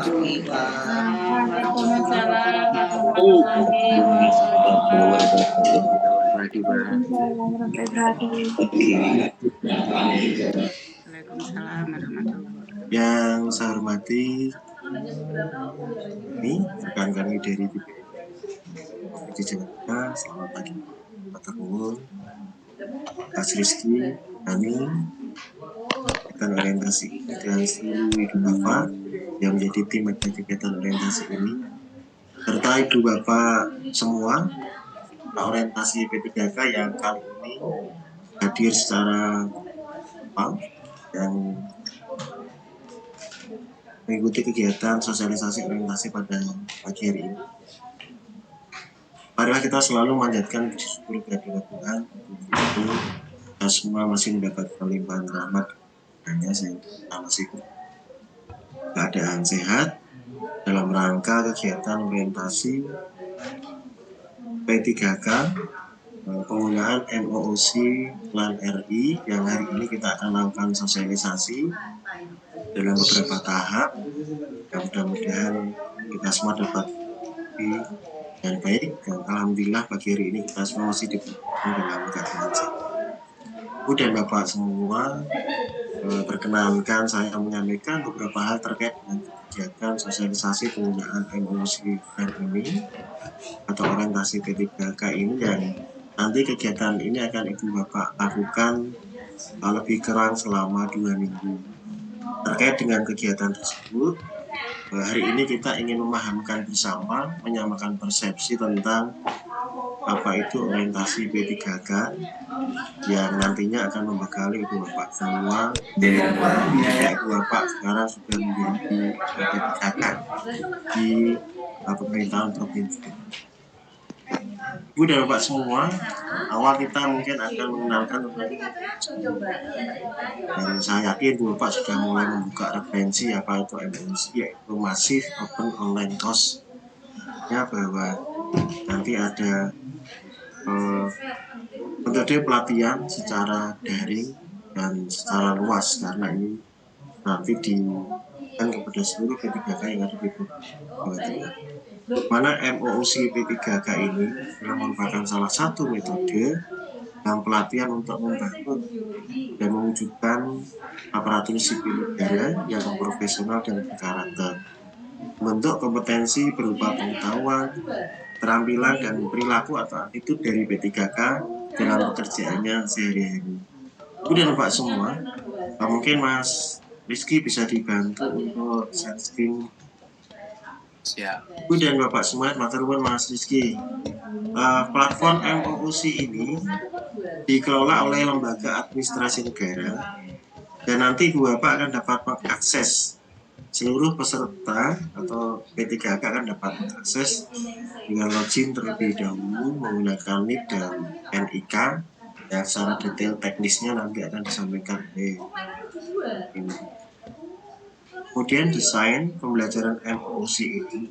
Waalaikumsalam warahmatullahi wabarakatuh. Waalaikumsalam warahmatullahi wabarakatuh. Yang saya hormati ini rekan kami dari Provinsi Jakarta. Selamat pagi, Pak Terhubung, Pak Rizky, kami akan orientasi dan seluruh ibu bapak yang menjadi tim kegiatan orientasi ini, serta ibu bapak semua orientasi P3K yang kali ini hadir secara virtual yang mengikuti kegiatan sosialisasi orientasi pada pagi hari ini. Marilah kita selalu memanjatkan puji syukur kehadirat Tuhan. Kita semua masih mendapatkan limpahan rahmat, hanya kita masih keadaan sehat dalam rangka kegiatan orientasi P3K penggunaan MOOC LAN RI yang hari ini kita akan lakukan sosialisasi dalam beberapa tahap. Dan mudah-mudahan kita semua dapat dan baik, dan alhamdulillah pagi hari ini kita semua masih diberikan dalam keadaan sehat. Dan Bapak semua, perkenankan saya menyampaikan beberapa hal terkait dengan kegiatan sosialisasi penggunaan MOOC LAN ini atau orientasi P3K ini, yang nanti kegiatan ini akan Ibu Bapak lakukan lebih kurang selama 2 minggu. Terkait dengan kegiatan tersebut, hari ini kita ingin memahamkan bersama, menyamakan persepsi tentang apa itu orientasi P3K yang nantinya akan membekali Ibu Bapak semua. Ibu Bapak sekarang sudah menjadi P3K di pemerintahan provinsi. Ibu dan Bapak semua, awal kita mungkin akan mengenalkan dan saya yakin Ibu Bapak sudah mulai membuka referensi apa itu MOOC, yaitu Massive Open Online Course, ya, bahwa nanti ada metode pelatihan secara daring dan secara luas, karena ini nanti diberikan kepada seluruh P3K yang ada di Jawa Tengah. Mana MOOC P3K ini merupakan salah satu metode dalam pelatihan untuk membangun dan mewujudkan aparatur sipil negara yang profesional dan berkarakter. Bentuk kompetensi berupa pengetahuan, keterampilan, dan perilaku atau attitude dari P3K dalam pekerjaannya sehari-hari. Kemudian Pak semua, mungkin Mas Rizky bisa dibantu untuk share screen. Siap. Kemudian Bapak semua, Mas Rizky, platform MOOC ini dikelola oleh lembaga administrasi negara, dan nanti Bapak akan dapat mengakses seluruh peserta atau P3K akan dapat mengakses dengan login terlebih dahulu menggunakan NIK dan NIK. Ya, secara detail teknisnya nanti akan disampaikan oleh ini. Kemudian desain pembelajaran MOOC ini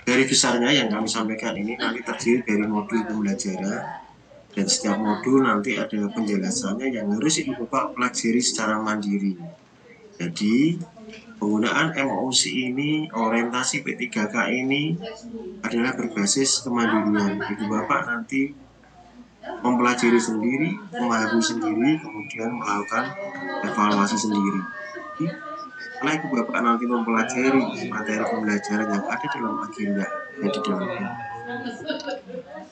dari besarnya yang kami sampaikan ini nanti terdiri dari modul pembelajaran, dan setiap modul nanti ada penjelasannya yang harus Ibu Bapak pelajari secara mandiri. Jadi penggunaan MOOC ini, orientasi P3K ini adalah berbasis kemandirian. Ibu Bapak nanti mempelajari sendiri, memahami sendiri, kemudian melakukan evaluasi sendiri. Setelah Ibu Bapak nanti mempelajari materi pembelajaran yang ada dalam agenda dan di dalamnya,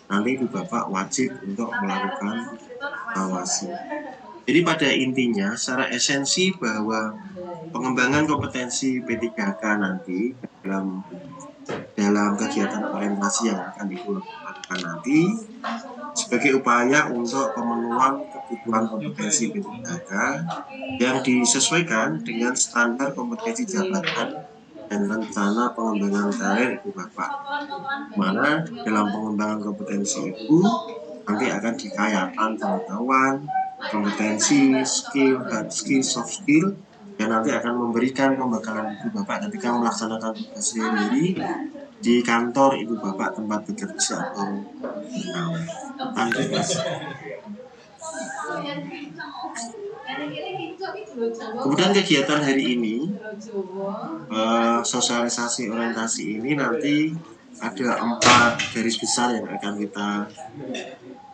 nanti Ibu Bapak wajib untuk melakukan evaluasi. Jadi pada intinya, secara esensi bahwa pengembangan kompetensi P3K nanti dalam kegiatan orientasi yang akan Ibu lakukan nanti sebagai upaya untuk pemenuhan kebutuhan kompetensi P3K yang disesuaikan dengan standar kompetensi jabatan dan rencana pengembangan karir Ibu Bapak. Mana dalam pengembangan kompetensi Ibu nanti akan dikayakan pengetahuan, kompetensi, skill, hard skill, soft skill, yang nanti akan memberikan pembekalan Ibu Bapak ketika melaksanakan tugas sehari-hari di kantor Ibu Bapak tempat bekerja atau kemudian kegiatan hari ini sosialisasi orientasi ini nanti ada 4 garis besar yang akan kita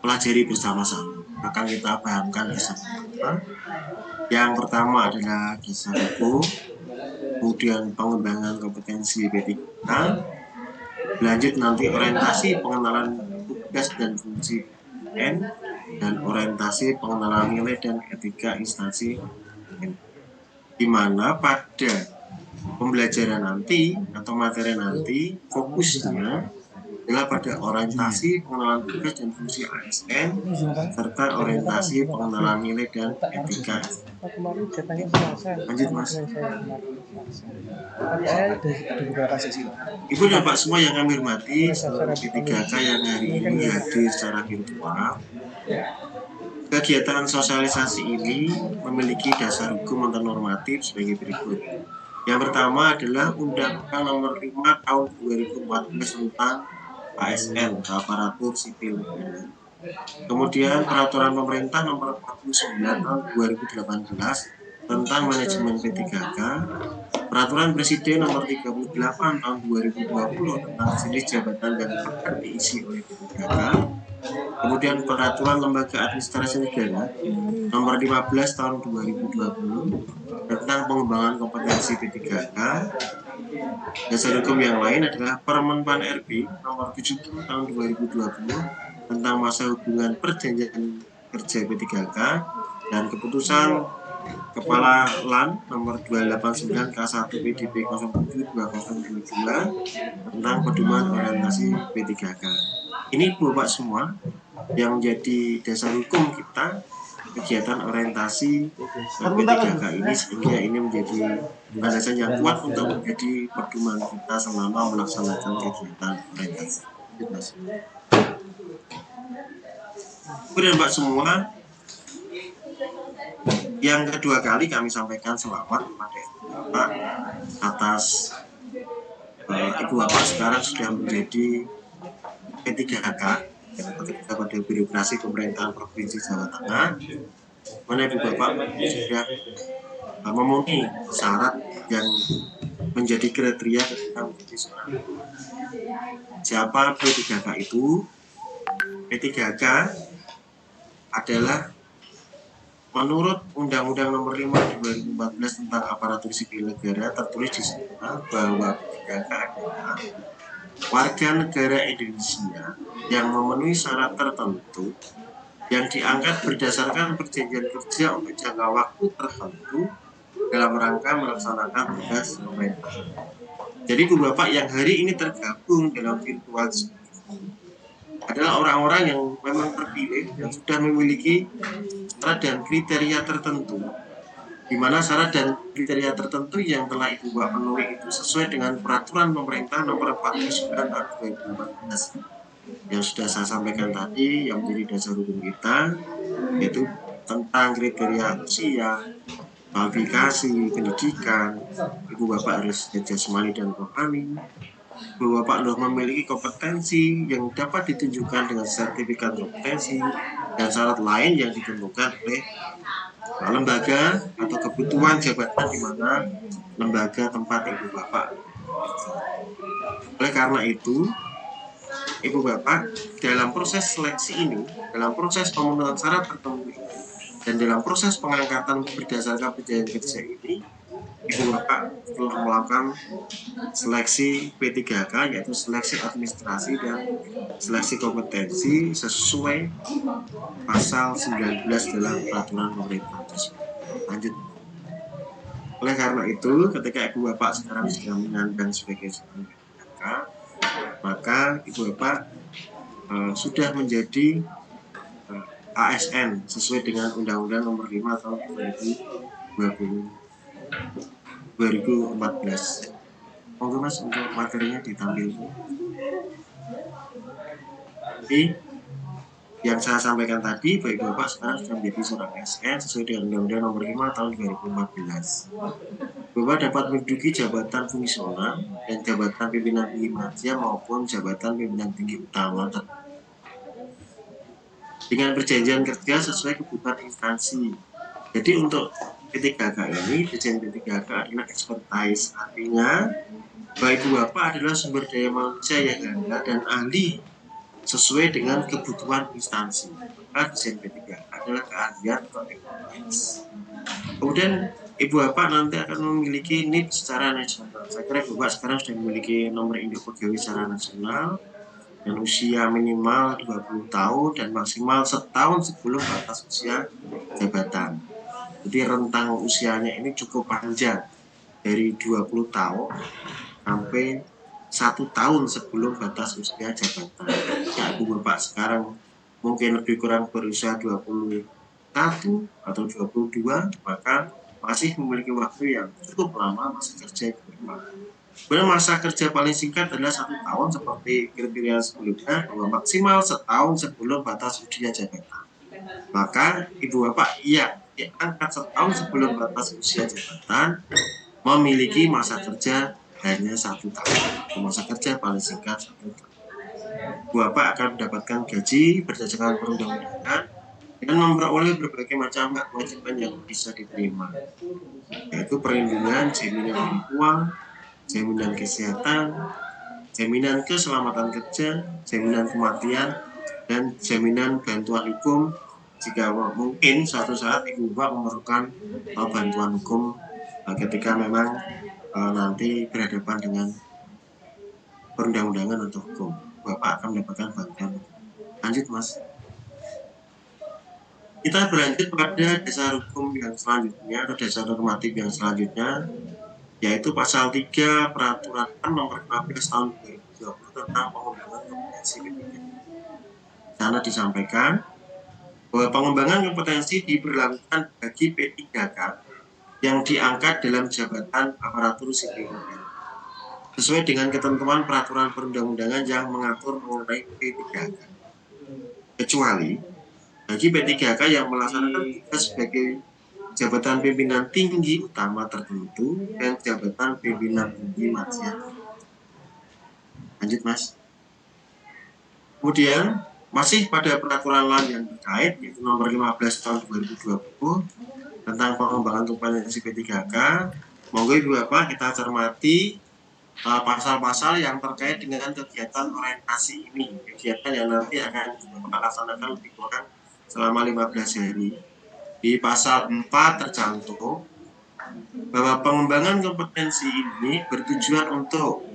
pelajari bersama-sama, akan kita pahamkan bersama. Yang pertama adalah dasar hukum, kemudian pengembangan kompetensi P3K, lanjut nanti orientasi pengenalan tugas dan fungsi N, dan orientasi pengenalan nilai dan etika instansi N. Di mana pada pembelajaran nanti atau materi nanti fokusnya adalah pada orientasi pengenalan tugas dan fungsi ASN serta orientasi pengenalan nilai dan etika. Lanjut Mas. Ibu dan Pak semua yang kami hormati, seluruh P3K yang hari ini hadir secara virtual. Kegiatan sosialisasi ini memiliki dasar hukum atau normatif sebagai berikut. Yang pertama adalah Undang-Undang Nomor 5 Tahun 2014 tentang ASN, Aparatur Sipil Negara. Kemudian Peraturan Pemerintah Nomor 49 Tahun 2018 tentang Manajemen P3K, Peraturan Presiden Nomor 38 Tahun 2020 tentang jenis jabatan dan peran diisi oleh P3K, kemudian Peraturan Lembaga Administrasi Negara Nomor 15 Tahun 2020 tentang pengembangan kompetensi P3K. Dasar hukum yang lain adalah Permenpan RB Nomor 70 Tahun 2020 tentang masa hubungan perjanjian kerja P3K, dan keputusan Kepala LAN Nomor 289 K1 PDP 072022 tentang pedoman orientasi P3K. Ini Bapak semua yang menjadi dasar hukum kita kegiatan orientasi P3K ini, sehingga ini menjadi landasan yang kuat untuk menjadi pedoman kita selama melaksanakan kegiatan orientasi. Kemudian Pak semua, yang kedua kali kami sampaikan selamat kepada Bapak atas Ibu Bapak sekarang sudah menjadi P3K yang bekerja pada birokrasi pemerintahan Provinsi Jawa Tengah, mana Ibu Bapak sudah memenuhi syarat yang menjadi kriteria ketika menjadi seorang. Siapa P3K itu? P3K adalah menurut Undang-Undang Nomor 5 2014 tentang Aparatur Sipil Negara tertulis di sana bahwa P3K adalah warga negara Indonesia yang memenuhi syarat tertentu yang diangkat berdasarkan perjanjian kerja untuk jangka waktu tertentu dalam rangka melaksanakan tugas pemerintah. Jadi Ibu Bapak yang hari ini tergabung dalam virtual adalah orang-orang yang memang terpilih, yang sudah memiliki syarat dan kriteria tertentu, di mana syarat dan kriteria tertentu yang telah Ibu Bapak penuhi itu sesuai dengan Peraturan Pemerintah Nomor 49 Tahun 2014 yang sudah saya sampaikan tadi, yang menjadi dasar hukum kita, yaitu tentang kriteria usia, kualifikasi, pendidikan, Ibu Bapak harus jasmani dan rohani, Ibu Bapak harus memiliki kompetensi yang dapat ditunjukkan dengan sertifikat kompetensi dan syarat lain yang ditentukan oleh lembaga atau kebutuhan jabatan di mana lembaga tempat Ibu Bapak. Oleh karena itu, Ibu Bapak dalam proses seleksi ini, dalam proses pemenuhan syarat tertentu ini, dan dalam proses pengangkatan berdasarkan perjanjian kerja ini, Ibu Bapak telah melakukan seleksi P3K, yaitu seleksi administrasi dan seleksi kompetensi sesuai pasal 19 dalam peraturan pemerintah tersebut. Lanjut. Oleh karena itu, ketika Ibu Bapak sekarang sedang menyandang sebagai seorang P3K, maka Ibu Bapak sudah menjadi ASN sesuai dengan Undang-Undang Nomor 5 Tahun 2014. Monggo Mas untuk materinya ditampilkan. Jadi yang saya sampaikan tadi, Bapak Bapak sekarang sudah menjadi seorang ASN sesuai dengan Undang-Undang Nomor 5 Tahun 2014. Bapak dapat menduduki jabatan fungsional dan jabatan pimpinan tinggi media maupun jabatan pimpinan tinggi utama dengan perjanjian kerja sesuai kebutuhan instansi. Jadi untuk P3K ini, Dirjen P3K adalah expertise, artinya bahwa Ibu Bapak adalah sumber daya manusia yang ada dan ahli sesuai dengan kebutuhan instansi. Maka Dirjen P3K adalah keahlian atau expertise. Kemudian Ibu Bapak nanti akan memiliki NIP secara nasional. Saya kira Ibu Bapak sekarang sudah memiliki nomor induk pegawai secara nasional dan usia minimal 20 tahun dan maksimal setahun sebelum batas usia jabatan. Jadi rentang usianya ini cukup panjang, dari 20 tahun sampai 1 tahun sebelum batas usia jabatan. Ya, Ibu Bapak sekarang mungkin lebih kurang berusia 21 atau 22, maka masih memiliki waktu yang cukup lama masih kerja Ibu Bapak. Kemudian masa kerja paling singkat adalah 1 tahun seperti kriteria sebelumnya, bahwa maksimal setahun sebelum batas usia jabatan. Maka Ibu Bapak yang diangkat setahun sebelum batas usia jabatan memiliki masa kerja hanya 1 tahun. Masa kerja paling singkat 1 tahun. Ibu Bapak akan mendapatkan gaji berdasarkan perundang-undangan dan memperoleh berbagai macam hak kewajiban yang bisa diterima, yaitu perlindungan, jaminan lingkungan, jaminan kesehatan, jaminan keselamatan kerja, jaminan kematian, dan jaminan bantuan hukum jika mungkin suatu saat Ibu Bapak memerlukan bantuan hukum ketika memang nanti berhadapan dengan perundang-undangan atau hukum. Bapak akan mendapatkan bantuan. Lanjut, Mas. Kita berlanjut pada dasar hukum yang selanjutnya atau dasar normatif yang selanjutnya, yaitu pasal 3 Peraturan Nomor 15 Tahun 2020 tentang pengembangan kompetensi P3K. Di sana disampaikan bahwa pengembangan kompetensi diberlakukan bagi P3K yang diangkat dalam jabatan aparatur sipil negara sesuai dengan ketentuan peraturan perundang-undangan yang mengatur mengenai P3K. Kecuali bagi P3K yang melaksanakan tugas sebagai jabatan pimpinan tinggi utama tertentu dan jabatan pimpinan tinggi majikan. Lanjut, Mas. Kemudian masih pada peraturan lain yang terkait, yaitu nomor 15 tahun 2020 tentang pengembangan kompetensi P3K. Monggo Ibu Bapak kita cermati pasal-pasal yang terkait dengan kegiatan orientasi ini, kegiatan yang nanti akan Bapak laksanakan lebih kurang selama 15 hari. Di pasal 4 tercantum bahwa pengembangan kompetensi ini bertujuan untuk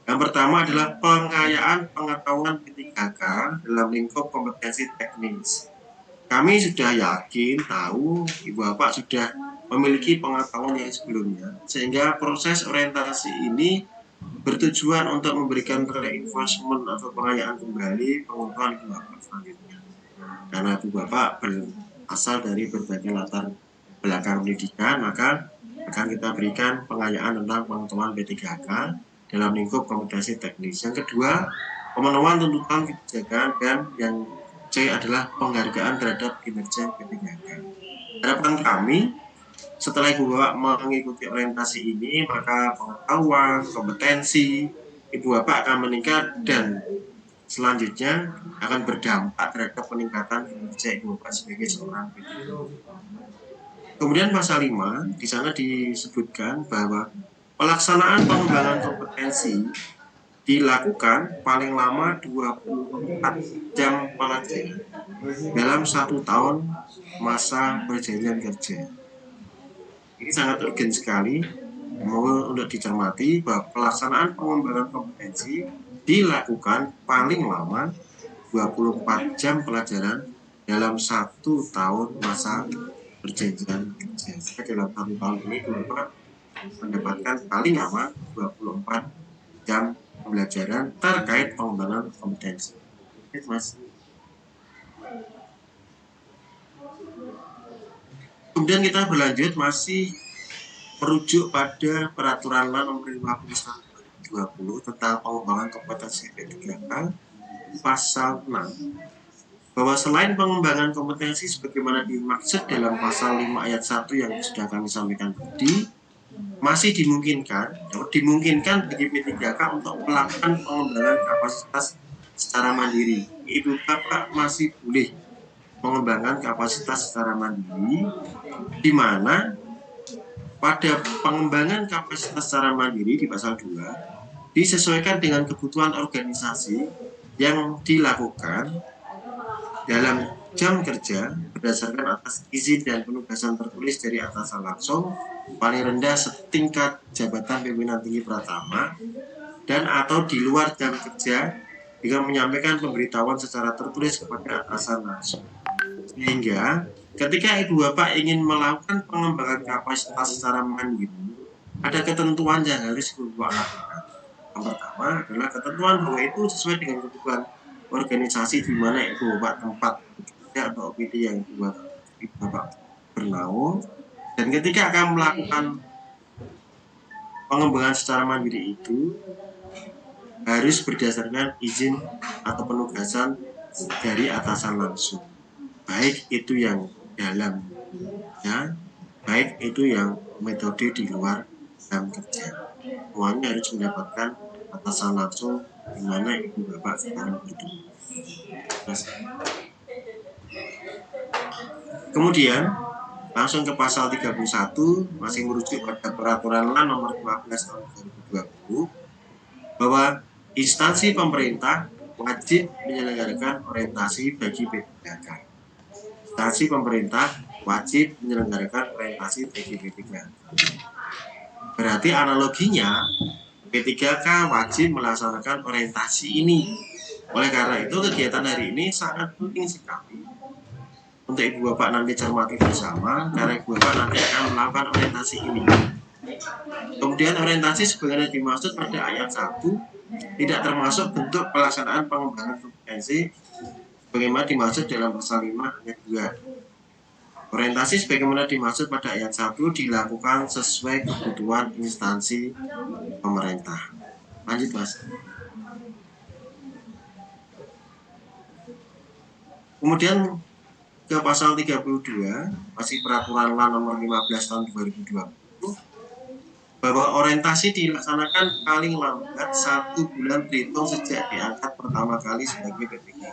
yang pertama adalah pengayaan pengetahuan P3K dalam lingkup kompetensi teknis. Kami sudah yakin, tahu, Ibu Bapak sudah memiliki pengetahuan yang sebelumnya, sehingga proses orientasi ini bertujuan untuk memberikan reinforcement atau pengayaan kembali pengetahuan Ibu Bapak selanjutnya. Karena Ibu Bapak berasal dari berbagai latar belakang pendidikan, maka akan kita berikan pengayaan tentang pengetahuan P3K dalam lingkup kompetensi teknis. Yang kedua, pemenuhan tuntutan kebijakan, dan yang C adalah penghargaan terhadap kinerja P3K. Harapan kami setelah Ibu Bapak mengikuti orientasi ini, maka pengetahuan, kompetensi Ibu Bapak akan meningkat dan selanjutnya akan berdampak terhadap peningkatan kinerja Ibu Bapak sebagai seorang P3K. Kemudian pasal 5 di sana disebutkan bahwa pelaksanaan pengembangan kompetensi dilakukan paling lama 24 jam pelajaran dalam 1 tahun masa perjanjian kerja. Ini sangat urgen sekali, mohon untuk dicermati bahwa pelaksanaan pengembangan kompetensi dilakukan paling lama 24 jam pelajaran dalam 1 tahun masa perjanjian kerja. Dalam 1 tahun ini Bapak mendapatkan paling lama 24 jam pembelajaran terkait pengembangan kompetensi. Mas. Kemudian kita berlanjut masih merujuk pada peraturan nomor 15 2020 tentang pengembangan kompetensi P3K pasal 6 bahwa selain pengembangan kompetensi sebagaimana dimaksud dalam pasal 5 ayat 1 yang sudah kami sampaikan tadi, masih dimungkinkan bagi P3K untuk melakukan pengembangan kapasitas secara mandiri. Ibu Bapak masih boleh pengembangan kapasitas secara mandiri, di mana pada pengembangan kapasitas secara mandiri di pasal 2 disesuaikan dengan kebutuhan organisasi yang dilakukan dalam jam kerja berdasarkan atas izin dan penugasan tertulis dari atasan langsung paling rendah setingkat jabatan pimpinan tinggi pratama dan atau di luar jam kerja dengan menyampaikan pemberitahuan secara tertulis kepada atasan langsung. Sehingga ketika ibu bapak ingin melakukan pengembangan kapasitas secara mandiri, ada ketentuan yang harus ibu bapak lakukan. Yang pertama adalah ketentuan bahwa itu sesuai dengan kebutuhan organisasi di mana ibu bapak tempat bekerja atau OPD yang ibu bapak bernaung. Dan ketika akan melakukan pengembangan secara mandiri itu harus berdasarkan izin atau penugasan dari atasan langsung, baik itu yang dalam ya, baik itu yang metode di luar jam kerja, semuanya harus mendapatkan atasan langsung di mana ibu bapak sekarang bertemu. Kemudian langsung ke pasal 31 masih merujuk pada peraturan LAN nomor 15 tahun 2020 bahwa instansi pemerintah wajib menyelenggarakan orientasi bagi P3K. Instansi pemerintah wajib menyelenggarakan orientasi bagi P3K. Berarti analoginya P3K wajib melaksanakan orientasi ini. Oleh karena itu kegiatan hari ini sangat penting sekali untuk ibu bapak nanti cermati bersama, karena ibu bapak nanti akan melakukan orientasi ini. Kemudian orientasi sebagaimana dimaksud pada ayat 1 tidak termasuk bentuk pelaksanaan pengembangan kompetensi sebagaimana dimaksud dalam pasal 5 ayat 2. Orientasi sebagaimana dimaksud pada ayat 1 dilakukan sesuai kebutuhan instansi pemerintah. Lanjut Mas. Kemudian ke pasal 32 masih peraturan LAN nomor 15 tahun 2020 bahwa orientasi dilaksanakan paling lambat 1 bulan terhitung sejak diangkat pertama kali sebagai P3K.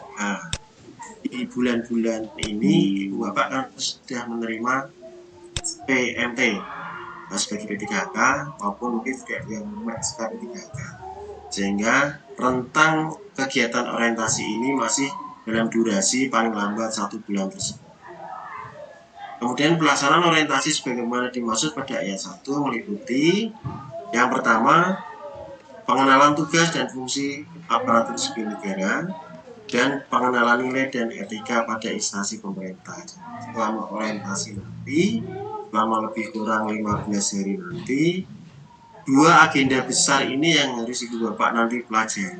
Di bulan-bulan ini ibu bapak kan sudah menerima PMT sebagai P3K maupun mungkin juga yang sebagai P3K, sehingga rentang kegiatan orientasi ini masih dalam durasi paling lambat 1 bulan tersebut. Kemudian pelaksanaan orientasi sebagaimana dimaksud pada ayat 1 meliputi yang pertama pengenalan tugas dan fungsi aparatur sipil negara dan pengenalan nilai dan etika pada instansi pemerintah. Selama orientasi nanti, selama lebih kurang 15 hari nanti, 2 agenda besar ini yang harus ibu bapak nanti pelajari,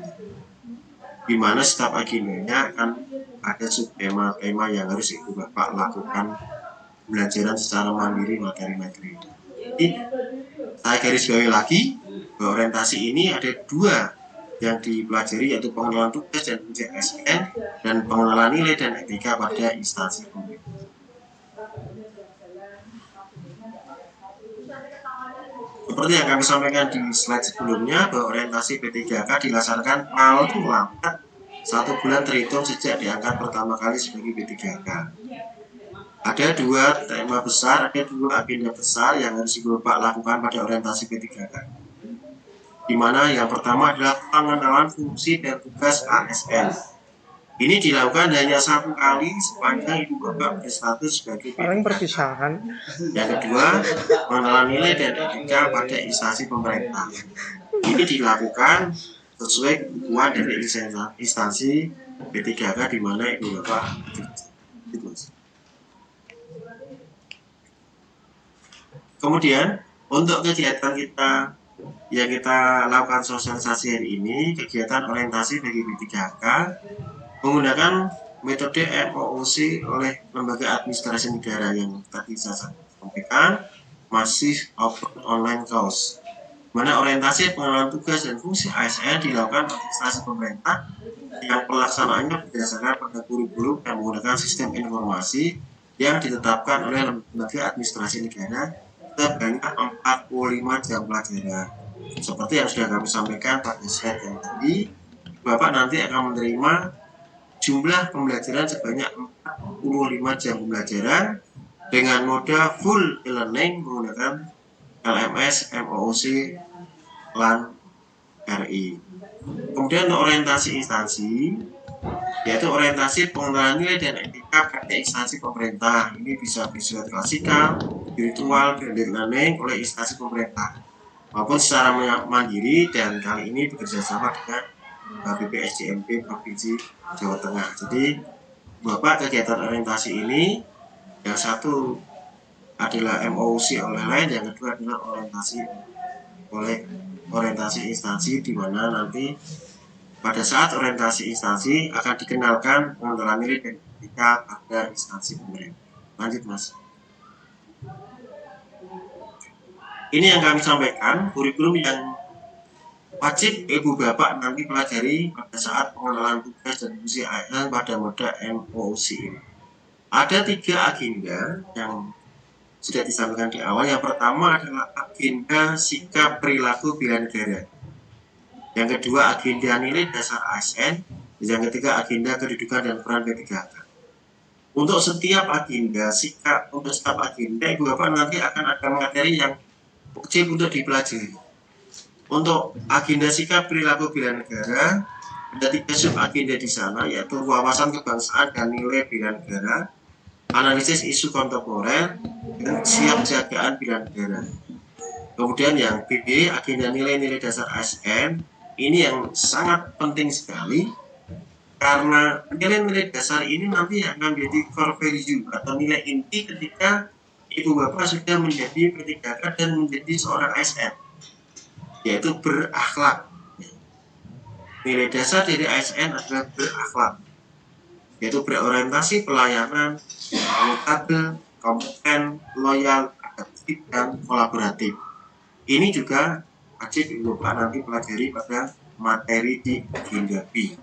di mana setiap agendanya akan ada subtema-tema yang harus ibu bapak lakukan pembelajaran secara mandiri materi-materi. Jadi saya garis bawahi lagi bahwa orientasi ini ada 2 yang dipelajari, yaitu pengenalan tugas dan fungsi ASN dan pengenalan nilai dan etika pada instansi pemerintah. Seperti yang kami sampaikan di slide sebelumnya bahwa orientasi P3K dilaksanakan paling lambat 1 bulan terhitung sejak diangkat pertama kali sebagai P3K. Ada 2 tema besar, ada 2 agenda besar yang harus ibu bapak lakukan pada orientasi P3K. Di mana yang pertama adalah pengenalan fungsi dan tugas ASN. Ini dilakukan hanya 1 kali sepanjang ibu bapak berstatus sebagai perpisahan. Yang kedua, pengenalan nilai dan etika pada instansi pemerintah. Ini dilakukan sesuai kebutuhan dari instansi P3K di mana ibu bapak bekerja. Kemudian untuk kegiatan kita yang kita lakukan sosialisasi hari ini, kegiatan orientasi bagi P3K menggunakan metode MOOC oleh lembaga administrasi negara yang tadi saya sampaikan, masih open online course, mana orientasi pengenalan tugas dan fungsi ASN dilakukan oleh instansi pemerintah yang pelaksanaannya berdasarkan pada kurikulum yang menggunakan sistem informasi yang ditetapkan oleh lembaga administrasi negara sebanyak 45 jam pelajaran. Seperti yang sudah kami sampaikan pada slide yang tadi, Bapak nanti akan menerima jumlah pembelajaran sebanyak 45 45 jam pembelajaran dengan moda full e-learning menggunakan LMS, MOOC, LAN, RI. Kemudian untuk orientasi instansi, yaitu orientasi pengenalan nilai dan etika pada instansi pemerintah. Ini bisa bersifat klasikal, virtual, blended learning oleh instansi pemerintah maupun secara mandiri, dan kali ini bekerja sama dengan BPSDMP Provinsi Jawa Tengah. Jadi Bapak kegiatan orientasi ini yang satu adalah MOOC online, yang kedua adalah orientasi instansi, di mana nanti pada saat orientasi instansi akan dikenalkan pengenalan nilai dan etika pada instansi pemerintah. Lanjut Mas. Ini yang kami sampaikan, kurikulum yang wajib Ibu Bapak nanti pelajari pada saat pengenalan tugas dan fungsi ASN pada moda MOOC ini. Ada 3 agenda yang sudah disampaikan di awal. Yang pertama adalah agenda sikap perilaku bela negara. Yang kedua agenda nilai dasar ASN. Yang ketiga agenda kedudukan dan peran P3K. Untuk setiap agenda sikap, untuk setiap agenda Ibu Bapak nanti akan ada materi yang wajib untuk dipelajari. Untuk agenda sikap perilaku bela negara, ada 3 sub agenda di sana, yaitu wawasan kebangsaan dan nilai bela negara, analisis isu kontemporer, dan siap jagaan bela negara. Kemudian yang B, agenda nilai-nilai dasar ASN, ini yang sangat penting sekali, karena nilai-nilai dasar ini nanti akan menjadi core value atau nilai inti ketika Ibu Bapak sudah menjadi P3K dan menjadi seorang ASN, yaitu berakhlak. Nilai dasar dari ASN adalah berakhlak, yaitu berorientasi pelayanan, akuntabel, kompeten, loyal, adaptif, dan kolaboratif. Ini juga wajib Ibu Bapak nanti pelajari pada materi di agenda B.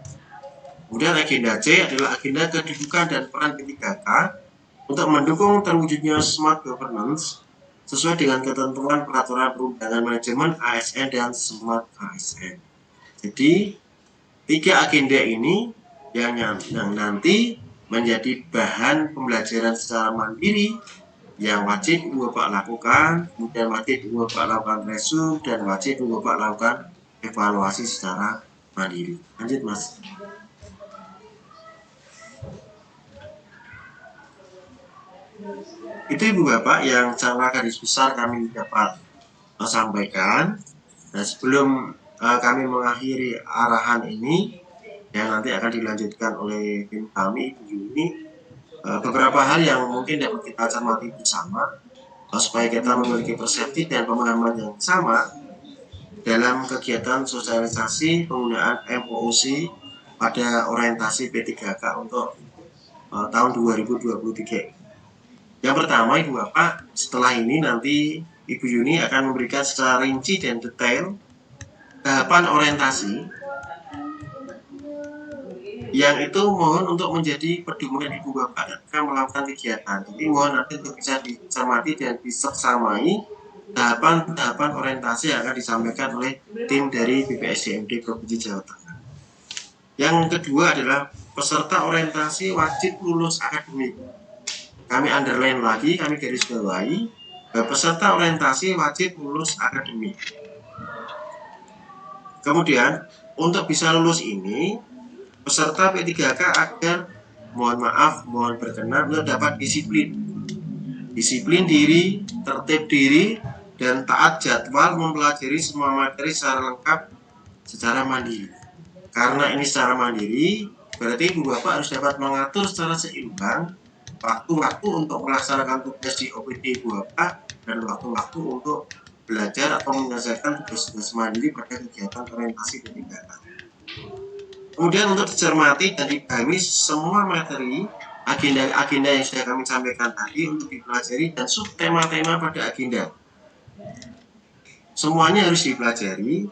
Kemudian agenda C adalah agenda kedudukan dan peran P3K untuk mendukung terwujudnya smart governance sesuai dengan ketentuan peraturan perundangan manajemen ASN dan smart ASN. Jadi 3 agenda ini yang nanti menjadi bahan pembelajaran secara mandiri yang wajib Ibu Bapak lakukan, kemudian wajib Ibu Bapak lakukan resum, dan wajib Ibu Bapak lakukan evaluasi secara mandiri. Lanjut Mas. Itu Ibu Bapak yang secara garis besar kami dapat sampaikan. Nah, sebelum kami mengakhiri arahan ini yang nanti akan dilanjutkan oleh tim kami ini, beberapa hal yang mungkin dapat kita cermati bersama supaya kita memiliki persepsi dan pemahaman yang sama dalam kegiatan sosialisasi penggunaan MOOC pada orientasi P3K untuk tahun 2023. Yang pertama Ibu Bapak, setelah ini nanti Ibu Yuni akan memberikan secara rinci dan detail tahapan orientasi yang itu mohon untuk menjadi pedoman Ibu Bapak ketika melakukan kegiatan. Jadi mohon nanti untuk bisa dicermati dan diseksamai tahapan-tahapan orientasi yang akan disampaikan oleh tim dari BPSDMD Provinsi Jawa Tengah. Yang kedua adalah peserta orientasi wajib lulus akademik. Kami underline lagi, kami garis bawahi, peserta orientasi wajib lulus akademik. Kemudian untuk bisa lulus ini, peserta P3K agar mohon berkenan untuk dapat disiplin diri, tertib diri, dan taat jadwal mempelajari semua materi secara lengkap secara mandiri. Karena ini secara mandiri, berarti Ibu Bapak harus dapat mengatur secara seimbang waktu-waktu untuk melaksanakan tugas di OPD Ibu Bapak dan waktu-waktu untuk belajar atau menyelesaikan tugas-tugas mandiri pada kegiatan orientasi P3K. Kemudian untuk dicermati dan dipahami semua materi agenda yang sudah kami sampaikan tadi untuk dipelajari dan subtema-tema pada agenda. Semuanya harus dipelajari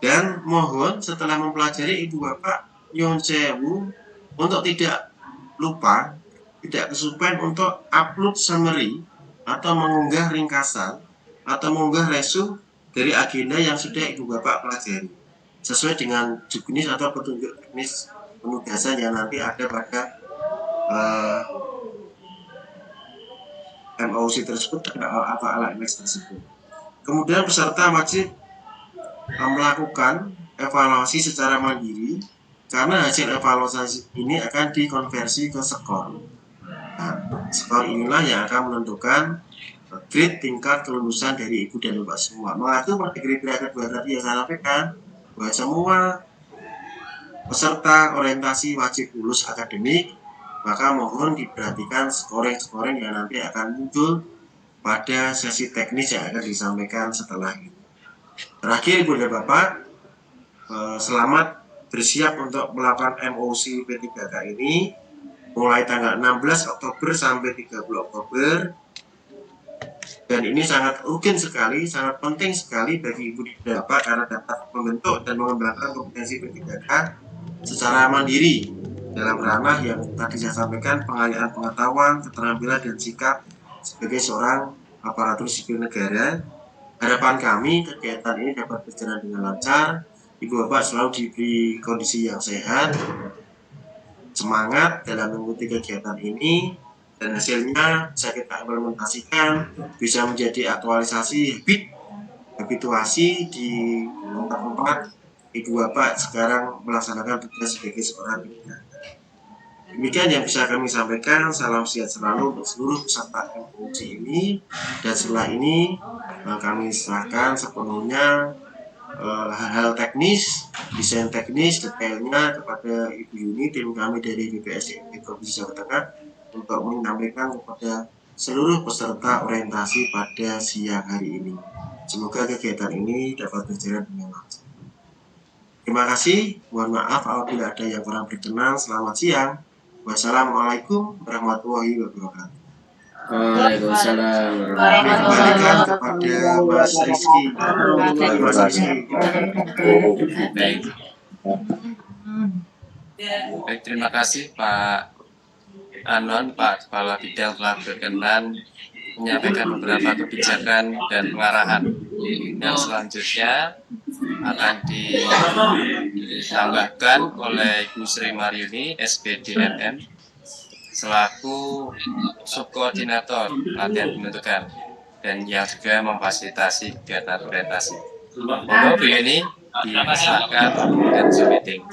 dan mohon setelah mempelajari Ibu Bapak nyuwun sewu untuk tidak lupa, tidak kesupen untuk upload summary atau mengunggah ringkasan atau mengunggah resum dari agenda yang sudah Ibu Bapak pelajari sesuai dengan juknis atau petunjuk teknis penugasan yang nanti ada pada MOC tersebut atau LMS tersebut. Kemudian peserta wajib melakukan evaluasi secara mandiri karena hasil evaluasi ini akan dikonversi ke skor. Nah, skor inilah yang akan menentukan grade tingkat kelulusan dari ibu dan bapak semua. Mengacu pada kriteria kedua tadi yang saya sampaikan, bahwa semua peserta orientasi wajib lulus akademik, maka mohon diperhatikan scoring yang nanti akan muncul pada sesi teknis yang akan disampaikan setelah ini. Terakhir, Ibu dan Bapak, selamat bersiap untuk melakukan MOC P3K ini mulai tanggal 16 Oktober sampai 30 Oktober. Dan ini sangat urgent sekali, sangat penting sekali bagi Ibu dan Bapak karena dapat membentuk dan mengembangkan kompetensi P3K secara mandiri dalam ranah yang tadi saya sampaikan, pengayaan pengetahuan, keterampilan, dan sikap sebagai seorang aparatur sipil negara. Harapan kami kegiatan ini dapat berjalan dengan lancar, Ibu Bapak selalu diberi kondisi yang sehat, semangat dalam mengikuti kegiatan ini, dan hasilnya bisa kita implementasikan, bisa menjadi aktualisasi habituasi di tempat Ibu Bapak sekarang melaksanakan tugas sebagai seorang ibu. Demikian yang bisa kami sampaikan. Salam sehat selalu untuk seluruh peserta MOC ini. Dan setelah ini kami serahkan sepenuhnya hal-hal teknis, desain teknis, detailnya kepada Ibu Yuni, tim kami dari BPSDM Provinsi Jawa Tengah untuk menyampaikan kepada seluruh peserta orientasi pada siang hari ini. Semoga kegiatan ini dapat berjalan dengan lancar. Terima kasih. Mohon maaf apabila ada yang kurang berkenan. Selamat siang. Wassalamualaikum warahmatullahi wabarakatuh. Waalaikumsalam Kembalikan kepada Mas Rizky. Mas Rizky. Baik. Baik, terima kasih Pak Anon, Pak Kepala Bidang telah berkenan menyampaikan beberapa kebijakan dan pengarahan. Yang selanjutnya akan ditambahkan oleh Bu Sri Maryuni, SPDMM, selaku subkoordinator latihan pembentukan dan yang juga memfasilitasi kegiatan orientasi. Monggo Bu Yuni dipersilakan dan Zoom meeting.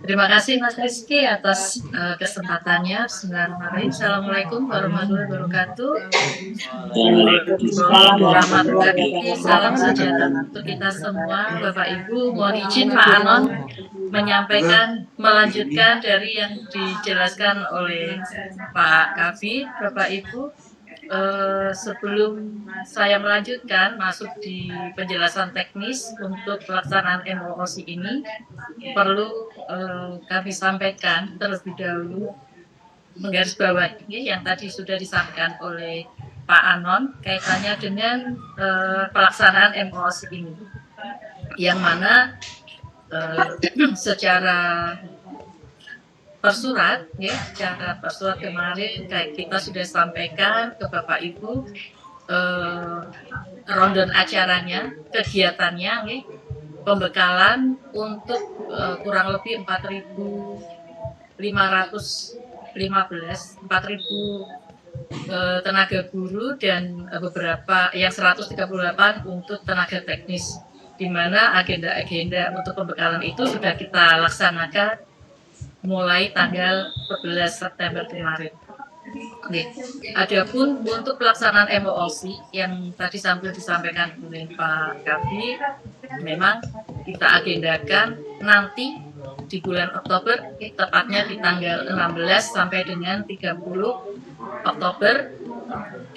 Terima kasih Mas Rizky atas kesempatannya. Bismillahirrahmanirrahim. Assalamualaikum warahmatullahi wabarakatuh. Selamat pagi, salam sejahtera untuk kita semua. Bapak Ibu, mohon izin Pak Anon melanjutkan dari yang dijelaskan oleh Pak Kavi. Bapak Ibu, sebelum saya melanjutkan masuk di penjelasan teknis untuk pelaksanaan MOOC ini, perlu kami sampaikan terlebih dahulu menggarisbawahi yang tadi sudah disampaikan oleh Pak Anon kaitannya dengan pelaksanaan MOOC ini, yang mana secara persurat, ya, secara persurat kemarin kayak kita sudah sampaikan ke Bapak Ibu rundown acaranya, kegiatannya, ya, pembekalan untuk kurang lebih 4.515 tenaga guru dan beberapa yang 138 untuk tenaga teknis, di mana agenda-agenda untuk pembekalan itu sudah kita laksanakan mulai tanggal 14 September kemarin. Adapun untuk pelaksanaan MOOC yang tadi sambil disampaikan oleh Pak Kavi, memang kita agendakan nanti di bulan Oktober, tepatnya di tanggal 16 sampai dengan 30 Oktober,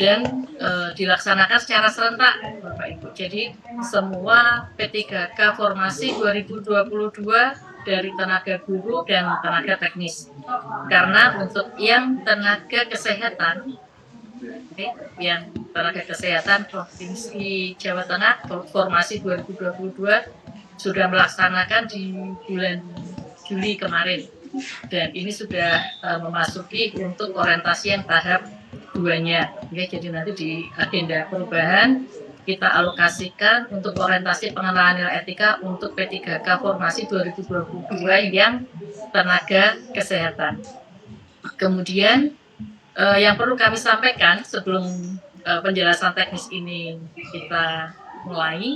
dan dilaksanakan secara serentak, Bapak Ibu. Jadi semua P3K formasi 2022 dari tenaga guru dan tenaga teknis. Karena untuk yang tenaga kesehatan, Provinsi Jawa Tengah formasi 2022 sudah melaksanakan di bulan Juli kemarin, dan ini sudah memasuki untuk orientasi yang tahap 2-nya. Jadi nanti di agenda perubahan kita alokasikan untuk orientasi pengenalan nilai etika untuk P3K formasi 2022 yang tenaga kesehatan. Kemudian Yang perlu kami sampaikan sebelum penjelasan teknis ini kita mulai,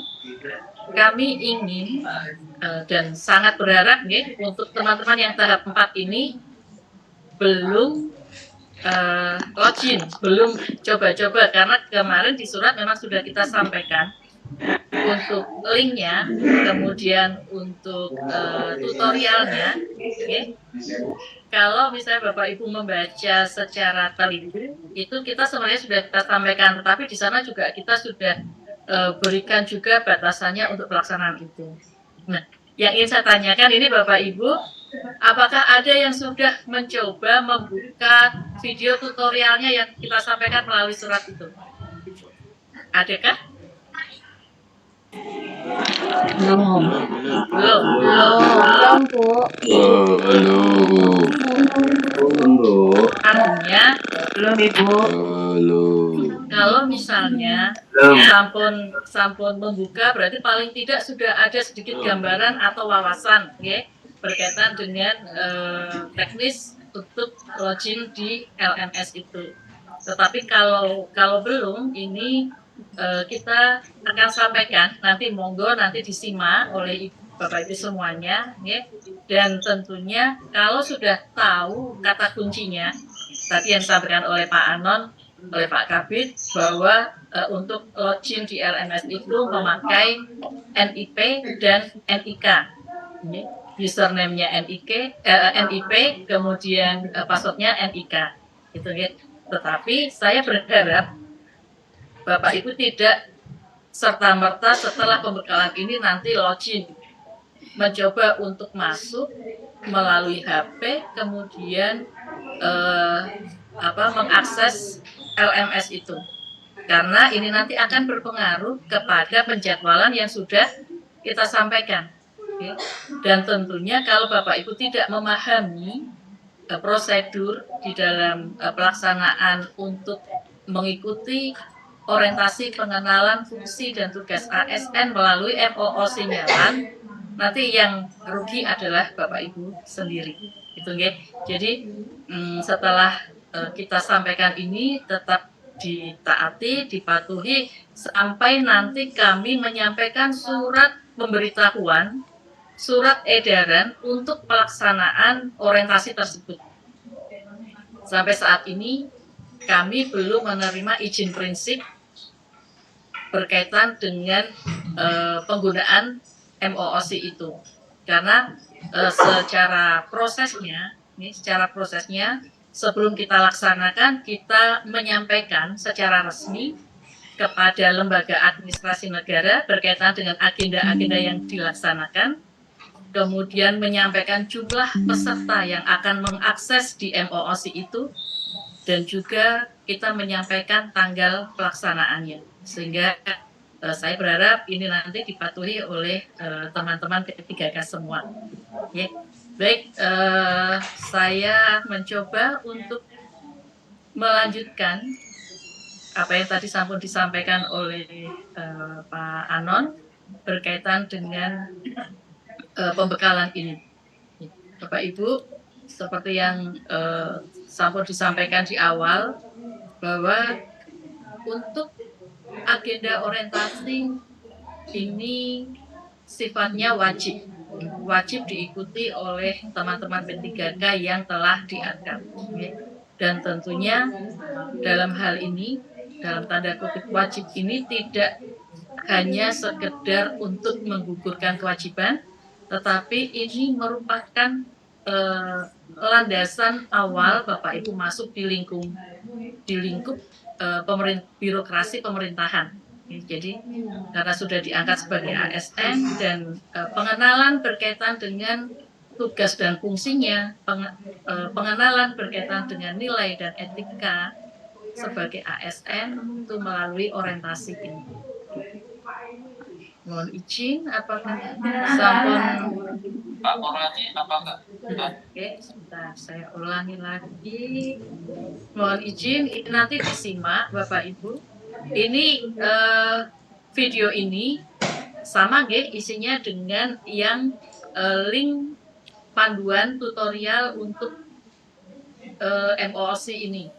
kami ingin dan sangat berharap nih, untuk teman-teman yang tahap 4 ini belum login, belum coba-coba, karena kemarin di surat memang sudah kita sampaikan untuk linknya, kemudian untuk tutorialnya. Okay. Kalau misalnya Bapak Ibu membaca secara teliti, itu kita sebenarnya sudah kita sampaikan, tetapi di sana juga kita sudah berikan juga batasannya untuk pelaksanaan itu. Nah, yang ingin saya tanyakan ini Bapak Ibu, apakah ada yang sudah mencoba membuka video tutorialnya yang kita sampaikan melalui surat itu? Adakah? Belum. Belum. Belum, Bu. Artinya, Belum, Ibu. kalau misalnya sampun membuka, berarti paling tidak sudah ada sedikit gambaran atau wawasan, ya, berkaitan dengan teknis untuk login di LMS itu. Tetapi kalau belum, ini kita akan sampaikan nanti, monggo nanti disimak oleh Bapak Ibu semuanya, ya. Dan tentunya kalau sudah tahu kata kuncinya tadi yang disampaikan oleh Pak Anon, oleh Pak Kabid, bahwa untuk login di LMS itu memakai NIP dan NIK. Username-nya NIP, kemudian password-nya NIK. Gitu, ya. Tetapi saya berharap Bapak Ibu tidak serta-merta setelah pembekalan ini nanti login, mencoba untuk masuk melalui HP, kemudian mengakses LMS itu, karena ini nanti akan berpengaruh kepada penjadwalan yang sudah kita sampaikan. Okay. Dan tentunya kalau Bapak Ibu tidak memahami prosedur di dalam pelaksanaan untuk mengikuti orientasi pengenalan fungsi dan tugas ASN melalui MOO Sinyalan, nanti yang rugi adalah Bapak Ibu sendiri. Gitu, ya. Jadi setelah kita sampaikan ini tetap ditaati, dipatuhi sampai nanti kami menyampaikan surat pemberitahuan, surat edaran untuk pelaksanaan orientasi tersebut. Sampai saat ini kami belum menerima izin prinsip berkaitan dengan penggunaan MOOC itu, karena secara prosesnya sebelum kita laksanakan, kita menyampaikan secara resmi kepada lembaga administrasi negara berkaitan dengan agenda-agenda yang dilaksanakan, kemudian menyampaikan jumlah peserta yang akan mengakses di MOOC itu, dan juga kita menyampaikan tanggal pelaksanaannya, sehingga saya berharap ini nanti dipatuhi oleh teman-teman P3K semua. Ya. Baik, saya mencoba untuk melanjutkan apa yang tadi sampun disampaikan oleh Pak Anon berkaitan dengan pembekalan ini. Bapak Ibu, seperti yang sampun disampaikan di awal, bahwa untuk agenda orientasi ini sifatnya wajib diikuti oleh teman-teman P3K yang telah diangkat. Dan tentunya dalam hal ini, dalam tanda kutip wajib ini, tidak hanya sekedar untuk menggugurkan kewajiban, tetapi ini merupakan landasan awal Bapak Ibu masuk di lingkup birokrasi pemerintahan. Jadi karena sudah diangkat sebagai ASN dan pengenalan berkaitan dengan tugas dan fungsinya, pengenalan berkaitan dengan nilai dan etika sebagai ASN itu melalui orientasi ini. Mohon izin, apakah sampun Pak ulangi apakah? Oke, sebentar, saya ulangi lagi. Mohon izin, ini nanti disimak Bapak Ibu. Ini video ini sama isinya dengan yang link panduan tutorial untuk MOOC ini.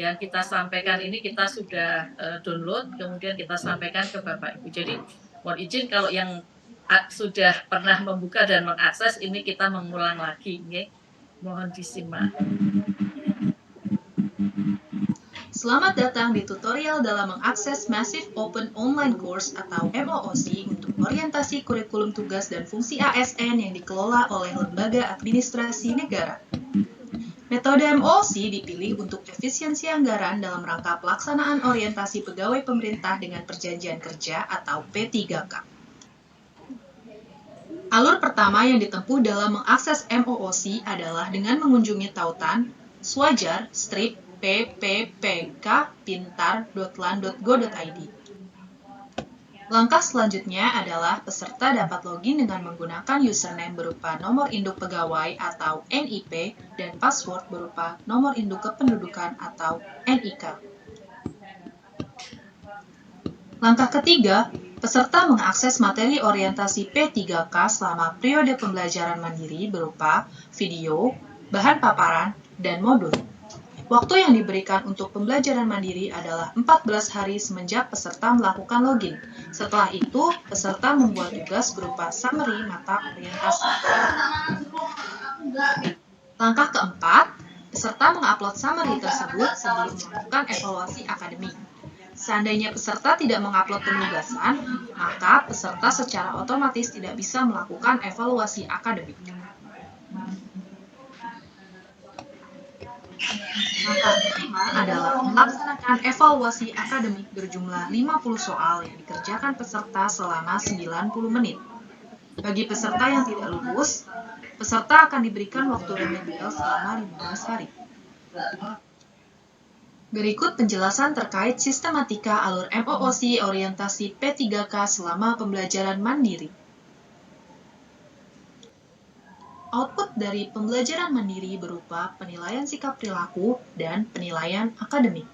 yang kita sampaikan ini kita sudah download, kemudian kita sampaikan ke Bapak Ibu. Jadi mohon izin kalau yang sudah pernah membuka dan mengakses ini kita mengulang lagi, nggih. Mohon disimak. Selamat datang di tutorial dalam mengakses Massive Open Online Course atau MOOC untuk orientasi kurikulum tugas dan fungsi ASN yang dikelola oleh Lembaga Administrasi Negara. Metode MOOC dipilih untuk efisiensi anggaran dalam rangka pelaksanaan orientasi pegawai pemerintah dengan perjanjian kerja atau P3K. Alur pertama yang ditempuh dalam mengakses MOOC adalah dengan mengunjungi tautan swajar-pppk.pintar.lan.go.id. Langkah selanjutnya adalah peserta dapat login dengan menggunakan username berupa nomor induk pegawai atau NIP dan password berupa nomor induk kependudukan atau NIK. Langkah ketiga, peserta mengakses materi orientasi P3K selama periode pembelajaran mandiri berupa video, bahan paparan, dan modul. Waktu yang diberikan untuk pembelajaran mandiri adalah 14 hari semenjak peserta melakukan login. Setelah itu, peserta membuat tugas berupa summary mata orientasi. Langkah keempat, peserta mengupload summary tersebut sebelum melakukan evaluasi akademik. Seandainya peserta tidak mengupload penugasan, maka peserta secara otomatis tidak bisa melakukan evaluasi akademik. Langkah kelima adalah melaksanakan evaluasi akademik berjumlah 50 soal yang dikerjakan peserta selama 90 menit. Bagi peserta yang tidak lulus, peserta akan diberikan waktu remedial selama 15 hari. Berikut penjelasan terkait sistematika alur MOOC orientasi P3K selama pembelajaran mandiri. Output dari pembelajaran mandiri berupa penilaian sikap perilaku dan penilaian akademik.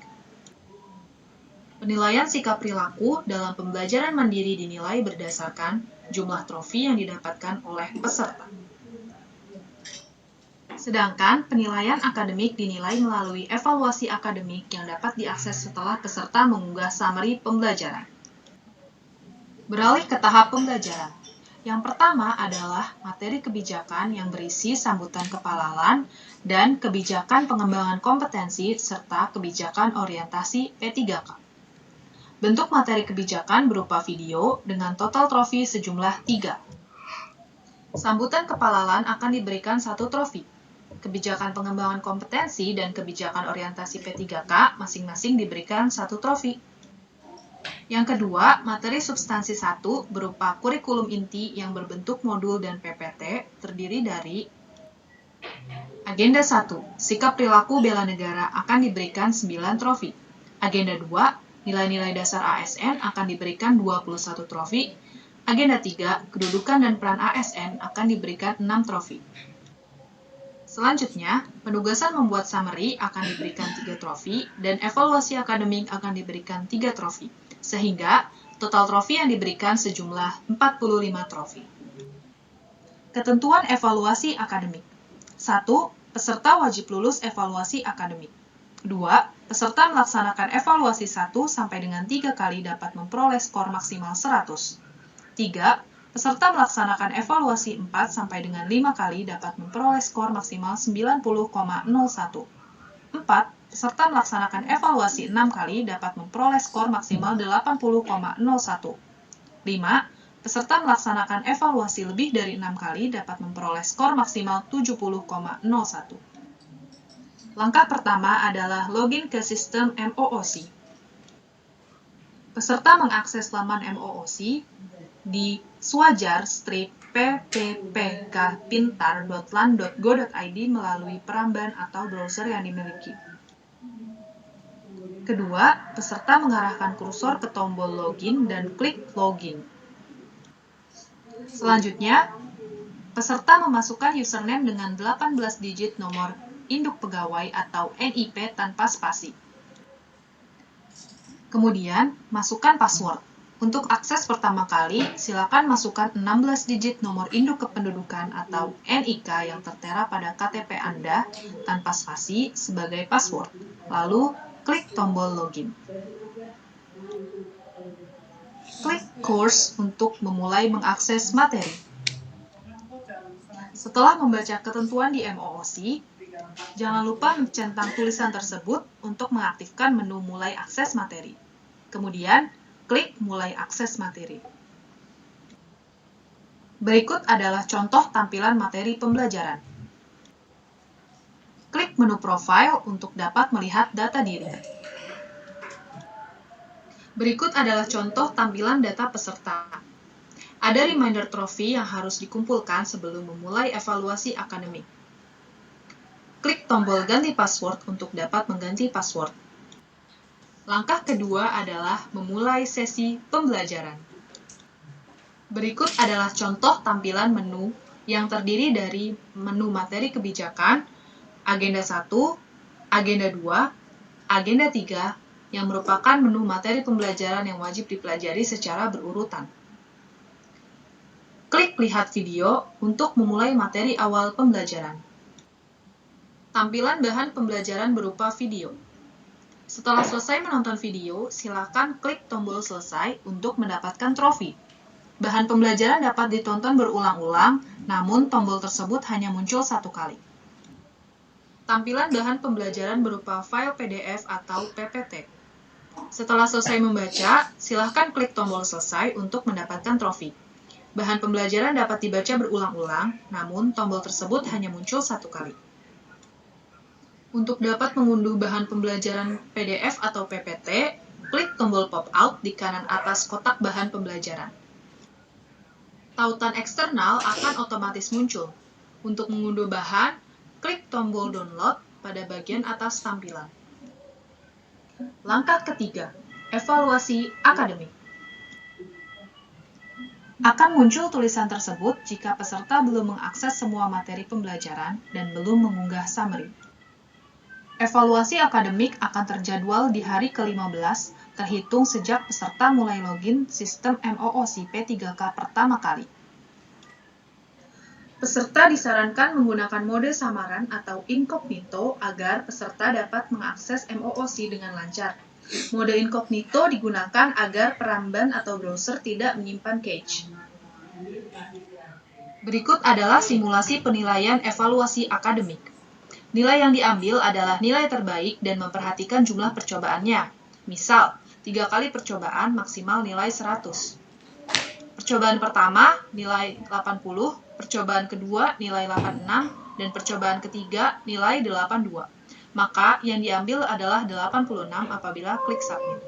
Penilaian sikap perilaku dalam pembelajaran mandiri dinilai berdasarkan jumlah trofi yang didapatkan oleh peserta. Sedangkan penilaian akademik dinilai melalui evaluasi akademik yang dapat diakses setelah peserta mengunggah summary pembelajaran. Beralih ke tahap pembelajaran. Yang pertama adalah materi kebijakan yang berisi sambutan kepalalan dan kebijakan pengembangan kompetensi serta kebijakan orientasi P3K. Bentuk materi kebijakan berupa video dengan total trofi sejumlah 3. Sambutan kepalalan akan diberikan 1 trofi. Kebijakan pengembangan kompetensi dan kebijakan orientasi P3K masing-masing diberikan 1 trofi. Yang kedua, materi substansi 1 berupa kurikulum inti yang berbentuk modul dan PPT terdiri dari Agenda 1, sikap perilaku bela negara akan diberikan 9 trofi. Agenda 2, nilai-nilai dasar ASN akan diberikan 21 trofi. Agenda 3, kedudukan dan peran ASN akan diberikan 6 trofi. Selanjutnya, penugasan membuat summary akan diberikan 3 trofi dan evaluasi akademik akan diberikan 3 trofi, sehingga total trofi yang diberikan sejumlah 45 trofi. Ketentuan evaluasi akademik. 1. Peserta wajib lulus evaluasi akademik. 2. Peserta melaksanakan evaluasi 1 sampai dengan 3 kali dapat memperoleh skor maksimal 100. 3. Peserta melaksanakan evaluasi 4 sampai dengan 5 kali dapat memperoleh skor maksimal 90,01. 4. Peserta melaksanakan evaluasi 6 kali dapat memperoleh skor maksimal 80,01. 5. Peserta melaksanakan evaluasi lebih dari 6 kali dapat memperoleh skor maksimal 70,01. Langkah pertama adalah login ke sistem MOOC. Peserta mengakses laman MOOC di swajar-pppk.pintar.lan.go.id melalui peramban atau browser yang dimiliki. Kedua, peserta mengarahkan kursor ke tombol login dan klik login. Selanjutnya, peserta memasukkan username dengan 18 digit nomor induk pegawai atau NIP tanpa spasi. Kemudian, masukkan password. Untuk akses pertama kali, silakan masukkan 16 digit nomor induk kependudukan atau NIK yang tertera pada KTP Anda tanpa spasi sebagai password. Lalu, klik tombol login. Klik course untuk memulai mengakses materi. Setelah membaca ketentuan di MOOC, jangan lupa mencentang tulisan tersebut untuk mengaktifkan menu mulai akses materi. Kemudian, klik mulai akses materi. Berikut adalah contoh tampilan materi pembelajaran. Klik menu profile untuk dapat melihat data diri. Berikut adalah contoh tampilan data peserta. Ada reminder trofi yang harus dikumpulkan sebelum memulai evaluasi akademik. Klik tombol ganti password untuk dapat mengganti password. Langkah kedua adalah memulai sesi pembelajaran. Berikut adalah contoh tampilan menu yang terdiri dari menu materi kebijakan, agenda 1, agenda 2, agenda 3, yang merupakan menu materi pembelajaran yang wajib dipelajari secara berurutan. Klik lihat video untuk memulai materi awal pembelajaran. Tampilan bahan pembelajaran berupa video. Setelah selesai menonton video, silakan klik tombol selesai untuk mendapatkan trofi. Bahan pembelajaran dapat ditonton berulang-ulang, namun tombol tersebut hanya muncul satu kali. Tampilan bahan pembelajaran berupa file PDF atau PPT. Setelah selesai membaca, silakan klik tombol selesai untuk mendapatkan trofi. Bahan pembelajaran dapat dibaca berulang-ulang, namun tombol tersebut hanya muncul satu kali. Untuk dapat mengunduh bahan pembelajaran PDF atau PPT, klik tombol pop-out di kanan atas kotak bahan pembelajaran. Tautan eksternal akan otomatis muncul. Untuk mengunduh bahan, klik tombol download pada bagian atas tampilan. Langkah ketiga, evaluasi akademik. Akan muncul tulisan tersebut jika peserta belum mengakses semua materi pembelajaran dan belum mengunggah summary. Evaluasi akademik akan terjadwal di hari ke-15, terhitung sejak peserta mulai login sistem MOOC P3K pertama kali. Peserta disarankan menggunakan mode samaran atau incognito agar peserta dapat mengakses MOOC dengan lancar. Mode incognito digunakan agar peramban atau browser tidak menyimpan cache. Berikut adalah simulasi penilaian evaluasi akademik. Nilai yang diambil adalah nilai terbaik dan memperhatikan jumlah percobaannya. Misal, 3 kali percobaan maksimal nilai 100. Percobaan pertama nilai 80, percobaan kedua nilai 86, dan percobaan ketiga nilai 82. Maka yang diambil adalah 86 apabila klik submit.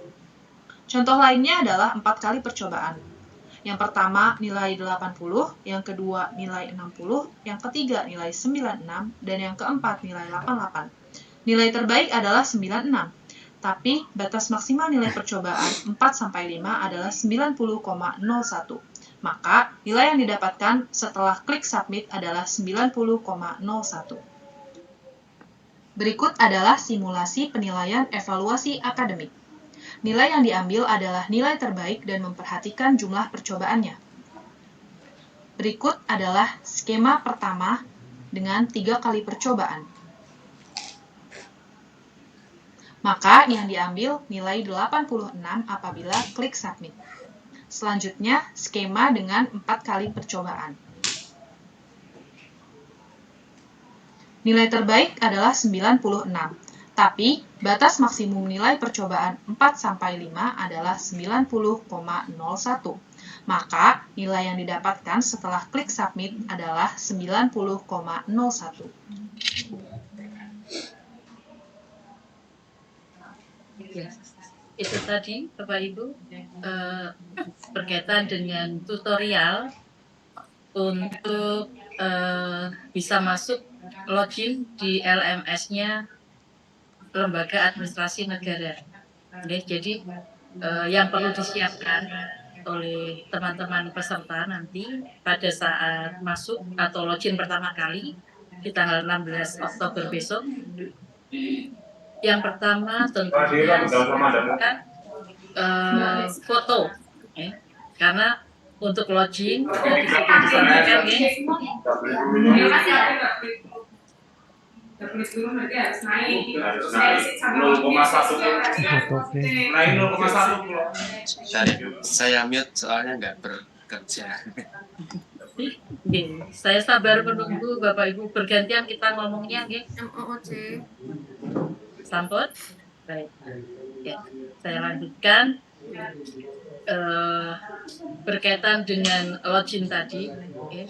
Contoh lainnya adalah 4 kali percobaan. Yang pertama nilai 80, yang kedua nilai 60, yang ketiga nilai 96, dan yang keempat nilai 88. Nilai terbaik adalah 96. Tapi batas maksimal nilai percobaan 4-5 adalah 90,01. Maka nilai yang didapatkan setelah klik submit adalah 90,01. Berikut adalah simulasi penilaian evaluasi akademik. Nilai yang diambil adalah nilai terbaik dan memperhatikan jumlah percobaannya. Berikut adalah skema pertama dengan 3 kali percobaan. Maka yang diambil nilai 86 apabila klik submit. Selanjutnya, skema dengan 4 kali percobaan. Nilai terbaik adalah 96, tapi batas maksimum nilai percobaan 4-5 adalah 90,01. Maka nilai yang didapatkan setelah klik submit adalah 90,01. Ya, itu tadi Bapak Ibu berkaitan dengan tutorial untuk bisa masuk login di LMS-nya Lembaga Administrasi Negara. Oke, jadi yang perlu disiapkan oleh teman-teman peserta nanti pada saat masuk atau login pertama kali di tanggal 16 Oktober besok. Yang pertama tentunya foto, karena untuk login tadi sudah disampaikan ya, Terus dulu nanti harus naik. Naik sampai 0,1 naik 0,1 Sorry, saya mute soalnya nggak bekerja. Oke, saya sabar menunggu Bapak Ibu bergantian kita ngomongnya, nggih. MOOC. Sampun? Baik. Ya, saya lanjutkan. Berkaitan dengan login tadi,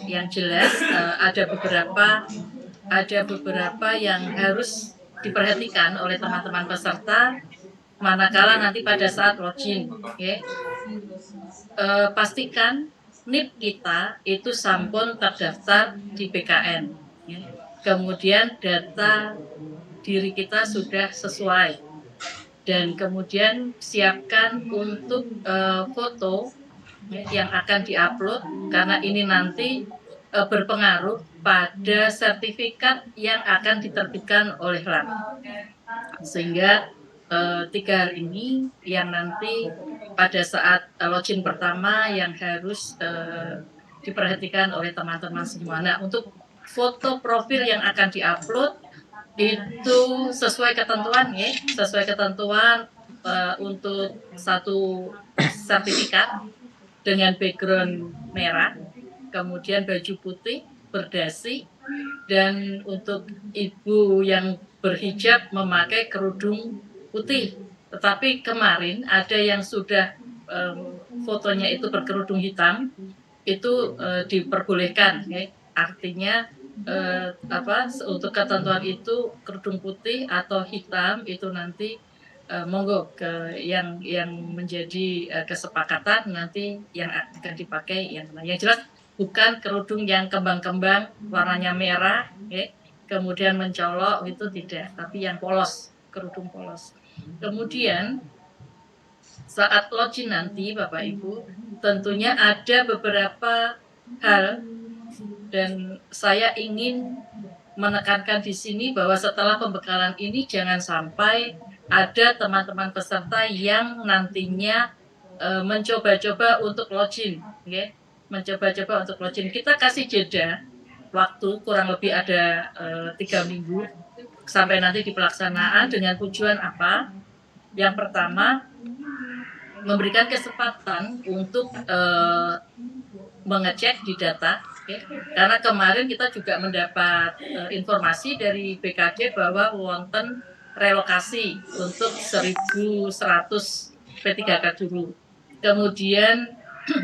yang jelas ada beberapa yang harus diperhatikan oleh teman-teman peserta manakala nanti pada saat login. Pastikan NIP kita itu sampun terdaftar di BKN. Kemudian data diri kita sudah sesuai. Dan kemudian siapkan untuk foto yang akan diupload karena ini nanti berpengaruh pada sertifikat yang akan diterbitkan oleh LAN. Sehingga 3 hari ini yang nanti pada saat login pertama yang harus diperhatikan oleh teman-teman semua. Nah, untuk foto profil yang akan diupload itu sesuai ketentuan ya, sesuai ketentuan untuk satu sertifikat dengan background merah, kemudian baju putih berdasi, dan untuk ibu yang berhijab memakai kerudung putih. Tetapi kemarin ada yang sudah fotonya itu berkerudung hitam, itu diperbolehkan ya. Artinya untuk ketentuan itu kerudung putih atau hitam itu nanti monggo ke yang menjadi kesepakatan nanti yang akan dipakai yang jelas bukan kerudung yang kembang-kembang warnanya merah kemudian mencolok itu tidak, tapi yang polos, kerudung polos. Kemudian saat login nanti Bapak Ibu tentunya ada beberapa hal dan saya ingin menekankan di sini bahwa setelah pembekalan ini jangan sampai ada teman-teman peserta yang nantinya mencoba-coba untuk login, mencoba-coba untuk login. Kita kasih jeda waktu kurang lebih ada 3 minggu sampai nanti di pelaksanaan dengan tujuan apa? Yang pertama memberikan kesempatan untuk mengecek di data. Karena kemarin kita juga mendapat informasi dari BKD bahwa wonten relokasi untuk 1.100 P3K dulu. Kemudian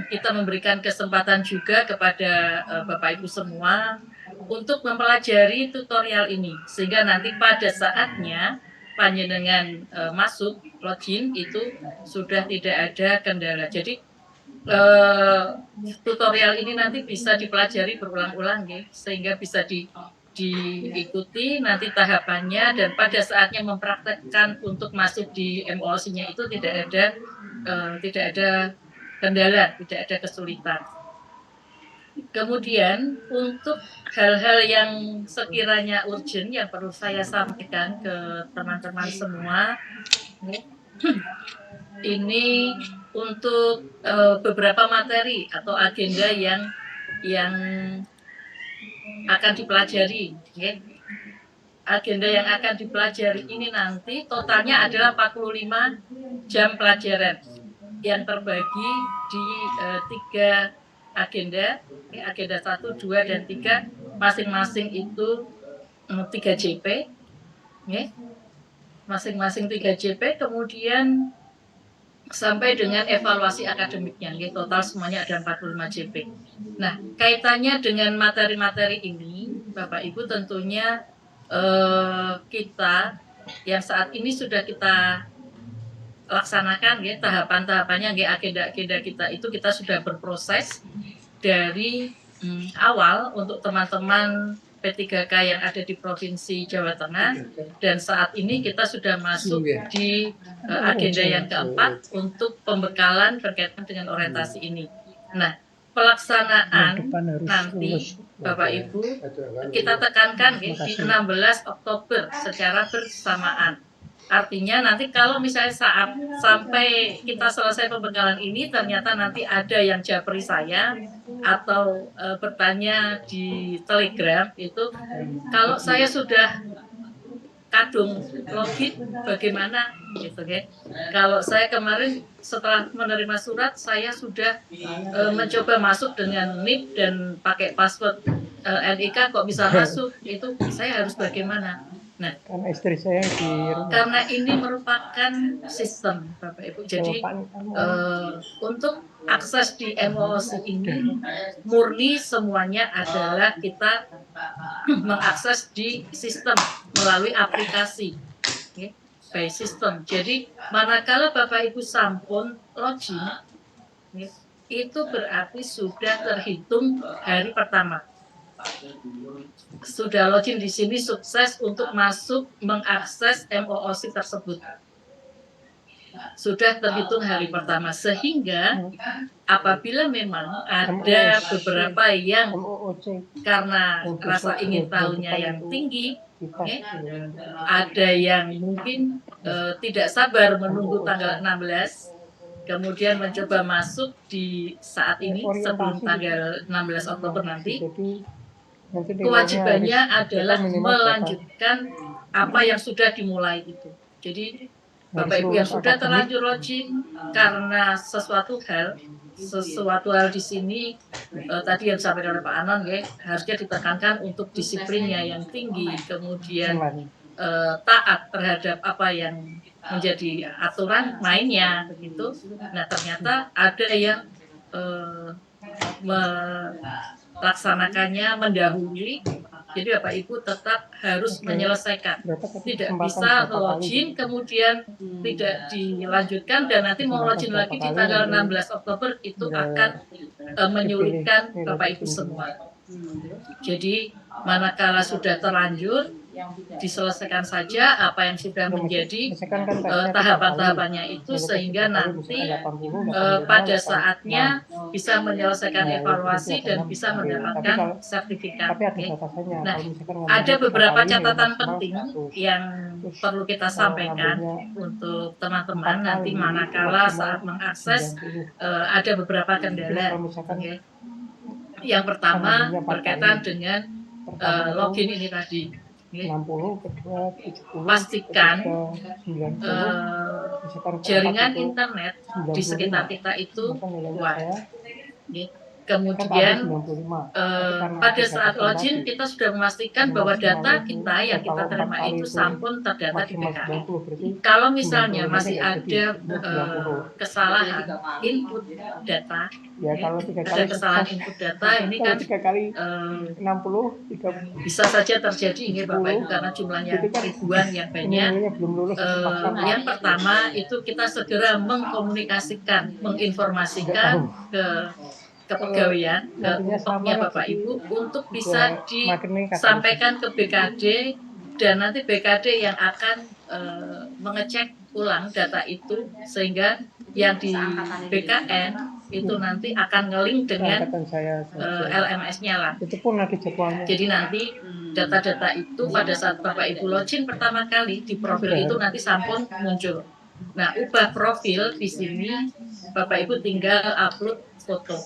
kita memberikan kesempatan juga kepada Bapak Ibu semua untuk mempelajari tutorial ini sehingga nanti pada saatnya panjenengan masuk login itu sudah tidak ada kendala. Jadi tutorial ini nanti bisa dipelajari berulang-ulang ya, sehingga bisa diikuti nanti tahapannya dan pada saatnya mempraktekkan untuk masuk di MOOC-nya itu tidak ada kendala, tidak ada kesulitan. Kemudian untuk hal-hal yang sekiranya urgent yang perlu saya sampaikan ke teman-teman semua, ini untuk beberapa materi atau agenda yang akan dipelajari. Agenda yang akan dipelajari ini nanti totalnya adalah 45 jam pelajaran yang terbagi di 3 agenda, agenda 1, 2, dan 3, masing-masing itu 3 JP, masing-masing 3 JP, kemudian sampai dengan evaluasi akademiknya, total semuanya ada 45 JP. Nah, kaitannya dengan materi-materi ini, Bapak Ibu tentunya kita yang saat ini sudah kita laksanakan, tahapan-tahapannya, agenda-agenda kita itu kita sudah berproses dari awal untuk teman-teman P3K yang ada di Provinsi Jawa Tengah, dan saat ini kita sudah masuk di agenda yang keempat untuk pembekalan berkaitan dengan orientasi ini. Nah, pelaksanaan nanti Bapak Ibu kita tekankan di 16 Oktober secara bersamaan. Artinya nanti kalau misalnya saat sampai kita selesai pembekalan ini ternyata nanti ada yang japri saya atau bertanya di Telegram itu, kalau saya sudah kadung login bagaimana gitu ya. Kalau saya kemarin setelah menerima surat saya sudah mencoba masuk dengan NIP dan pakai password NIK kok bisa masuk, itu saya harus bagaimana. Nah, Karena istri saya di rumah. karena ini merupakan sistem Bapak Ibu, jadi untuk akses di MOOC ini murni semuanya adalah kita mengakses di sistem melalui aplikasi, ya, by system. Jadi manakala Bapak Ibu sampun login, ya, itu berarti sudah terhitung hari pertama. Sudah login di sini sukses untuk masuk mengakses MOOC tersebut. Sudah terhitung hari pertama, sehingga apabila memang ada beberapa yang karena rasa ingin tahunya yang tinggi, ada yang mungkin tidak sabar menunggu tanggal 16, kemudian mencoba masuk di saat ini sebelum tanggal 16 Oktober nanti, kewajibannya adalah melanjutkan apa yang sudah dimulai itu. Jadi Bapak Ibu yang sudah terlanjur login karena sesuatu hal di sini tadi yang disampaikan oleh Pak Anon, ya, harusnya ditekankan untuk disiplinnya yang tinggi, kemudian taat terhadap apa yang menjadi aturan mainnya begitu. Nah, ternyata ada yang melaksanakannya mendahului. Jadi Bapak Ibu tetap harus menyelesaikan. Tidak bisa login kemudian tidak dilanjutkan dan nanti mau login lagi di tanggal 16 Oktober itu akan menyulitkan Bapak Ibu semua. Jadi manakala sudah terlanjur, diselesaikan saja apa yang sudah menjadi tahapan-tahapannya itu, sehingga nanti pada saatnya bisa menyelesaikan evaluasi dan bisa mendapatkan sertifikat. Nah, ada beberapa catatan penting yang perlu kita sampaikan untuk teman-teman nanti manakala saat mengakses ada beberapa kendala. Yang pertama berkaitan dengan login ini tadi. 60, kedua 70, pastikan jaringan satu, internet di sekitar kita itu kuat. Kemudian pada saat login kita sudah memastikan bahwa data kita yang kita terima itu sampun terdata di BKN. Kalau misalnya masih ada kesalahan input data, ada kesalahan input data ini kan 60, 30, bisa saja terjadi ini Bapak Ibu karena jumlahnya ribuan yang banyak. Yang pertama itu kita segera mengkomunikasikan, menginformasikan ke kepegawaian, ke pokoknya Bapak Ibu untuk bisa disampaikan ke BKD dan nanti BKD yang akan mengecek ulang data itu sehingga yang di BKN itu nanti akan nge-link dengan LMS-nya lah. Itu pun lagi jadwalnya. Jadi nanti data-data itu pada saat Bapak Ibu login pertama kali di profil itu nanti sampun muncul. Nah, ubah profil di sini Bapak Ibu tinggal upload foto.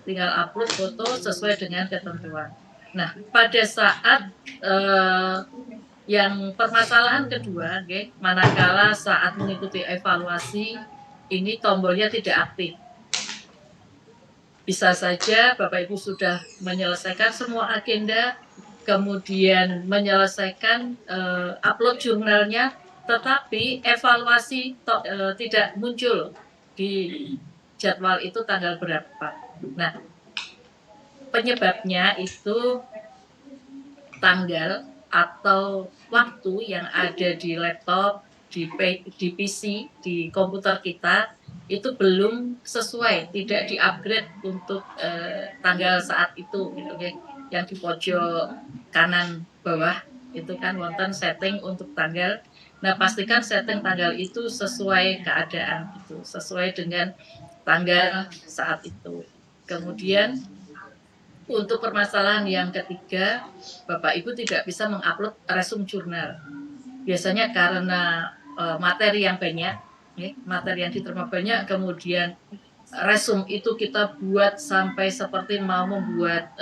Tinggal upload foto sesuai dengan ketentuan. Nah, pada saat yang permasalahan kedua, manakala saat mengikuti evaluasi ini tombolnya tidak aktif. Bisa saja Bapak Ibu sudah menyelesaikan semua agenda, kemudian menyelesaikan upload jurnalnya, tetapi evaluasi tidak muncul di jadwal itu tanggal berapa. Nah, penyebabnya itu tanggal atau waktu yang ada di laptop, di PC, di komputer kita itu belum sesuai, tidak di-upgrade untuk tanggal saat itu gitu ya. Yang di pojok kanan bawah itu kan wonten setting untuk tanggal. Nah, pastikan setting tanggal itu sesuai keadaan itu, sesuai dengan tanggal saat itu. Kemudian untuk permasalahan yang ketiga, Bapak Ibu tidak bisa mengupload resume jurnal. Biasanya karena materi yang banyak, materi yang diterima banyak, kemudian resume itu kita buat sampai seperti mau membuat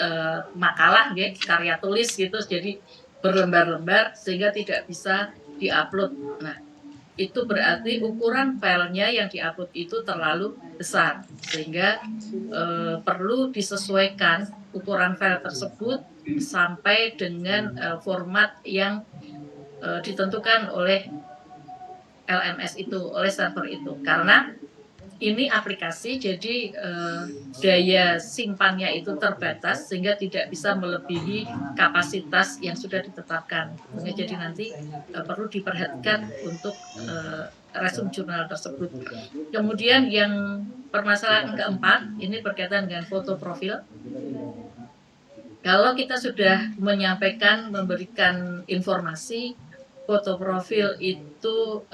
makalah, karya tulis gitu. Jadi berlembar-lembar sehingga tidak bisa diupload. Nah, itu berarti ukuran filenya yang diupload itu terlalu besar sehingga perlu disesuaikan ukuran file tersebut sampai dengan format yang ditentukan oleh LMS itu, oleh server itu, karena ini aplikasi, jadi daya simpannya itu terbatas sehingga tidak bisa melebihi kapasitas yang sudah ditetapkan. Jadi nanti perlu diperhatikan untuk resume jurnal tersebut. Kemudian yang permasalahan keempat, ini berkaitan dengan foto profil. Kalau kita sudah menyampaikan, memberikan informasi, foto profil itu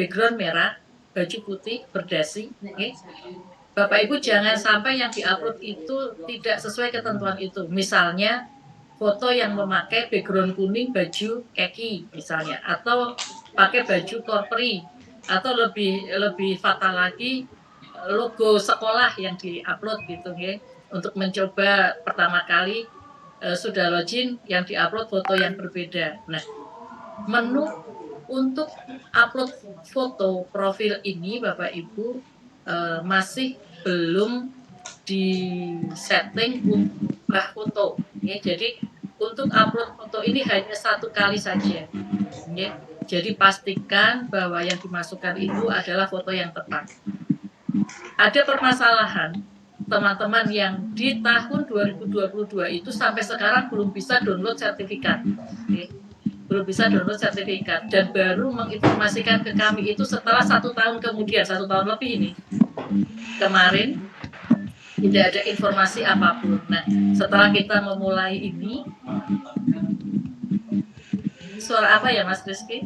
background merah, baju putih, berdasi, okay. Bapak Ibu jangan sampai yang diupload itu tidak sesuai ketentuan itu. Misalnya foto yang memakai background kuning, baju kaki misalnya, atau pakai baju korpri, atau lebih fatal lagi logo sekolah yang diupload gitu, okay. Untuk mencoba pertama kali sudah login, yang diupload foto yang berbeda. Nah, menu untuk upload foto profil ini Bapak Ibu masih belum di setting untuk foto ya. Jadi untuk upload foto ini hanya satu kali saja ya. Jadi pastikan bahwa yang dimasukkan itu adalah foto yang tepat. Ada permasalahan teman-teman yang di tahun 2022 itu sampai sekarang belum bisa download sertifikat ya. Belum bisa download sertifikat dan baru menginformasikan ke kami itu setelah 1 tahun kemudian, 1 tahun lebih ini. Kemarin tidak ada informasi apapun. Nah, setelah kita memulai ini, suara apa ya Mas Rizky?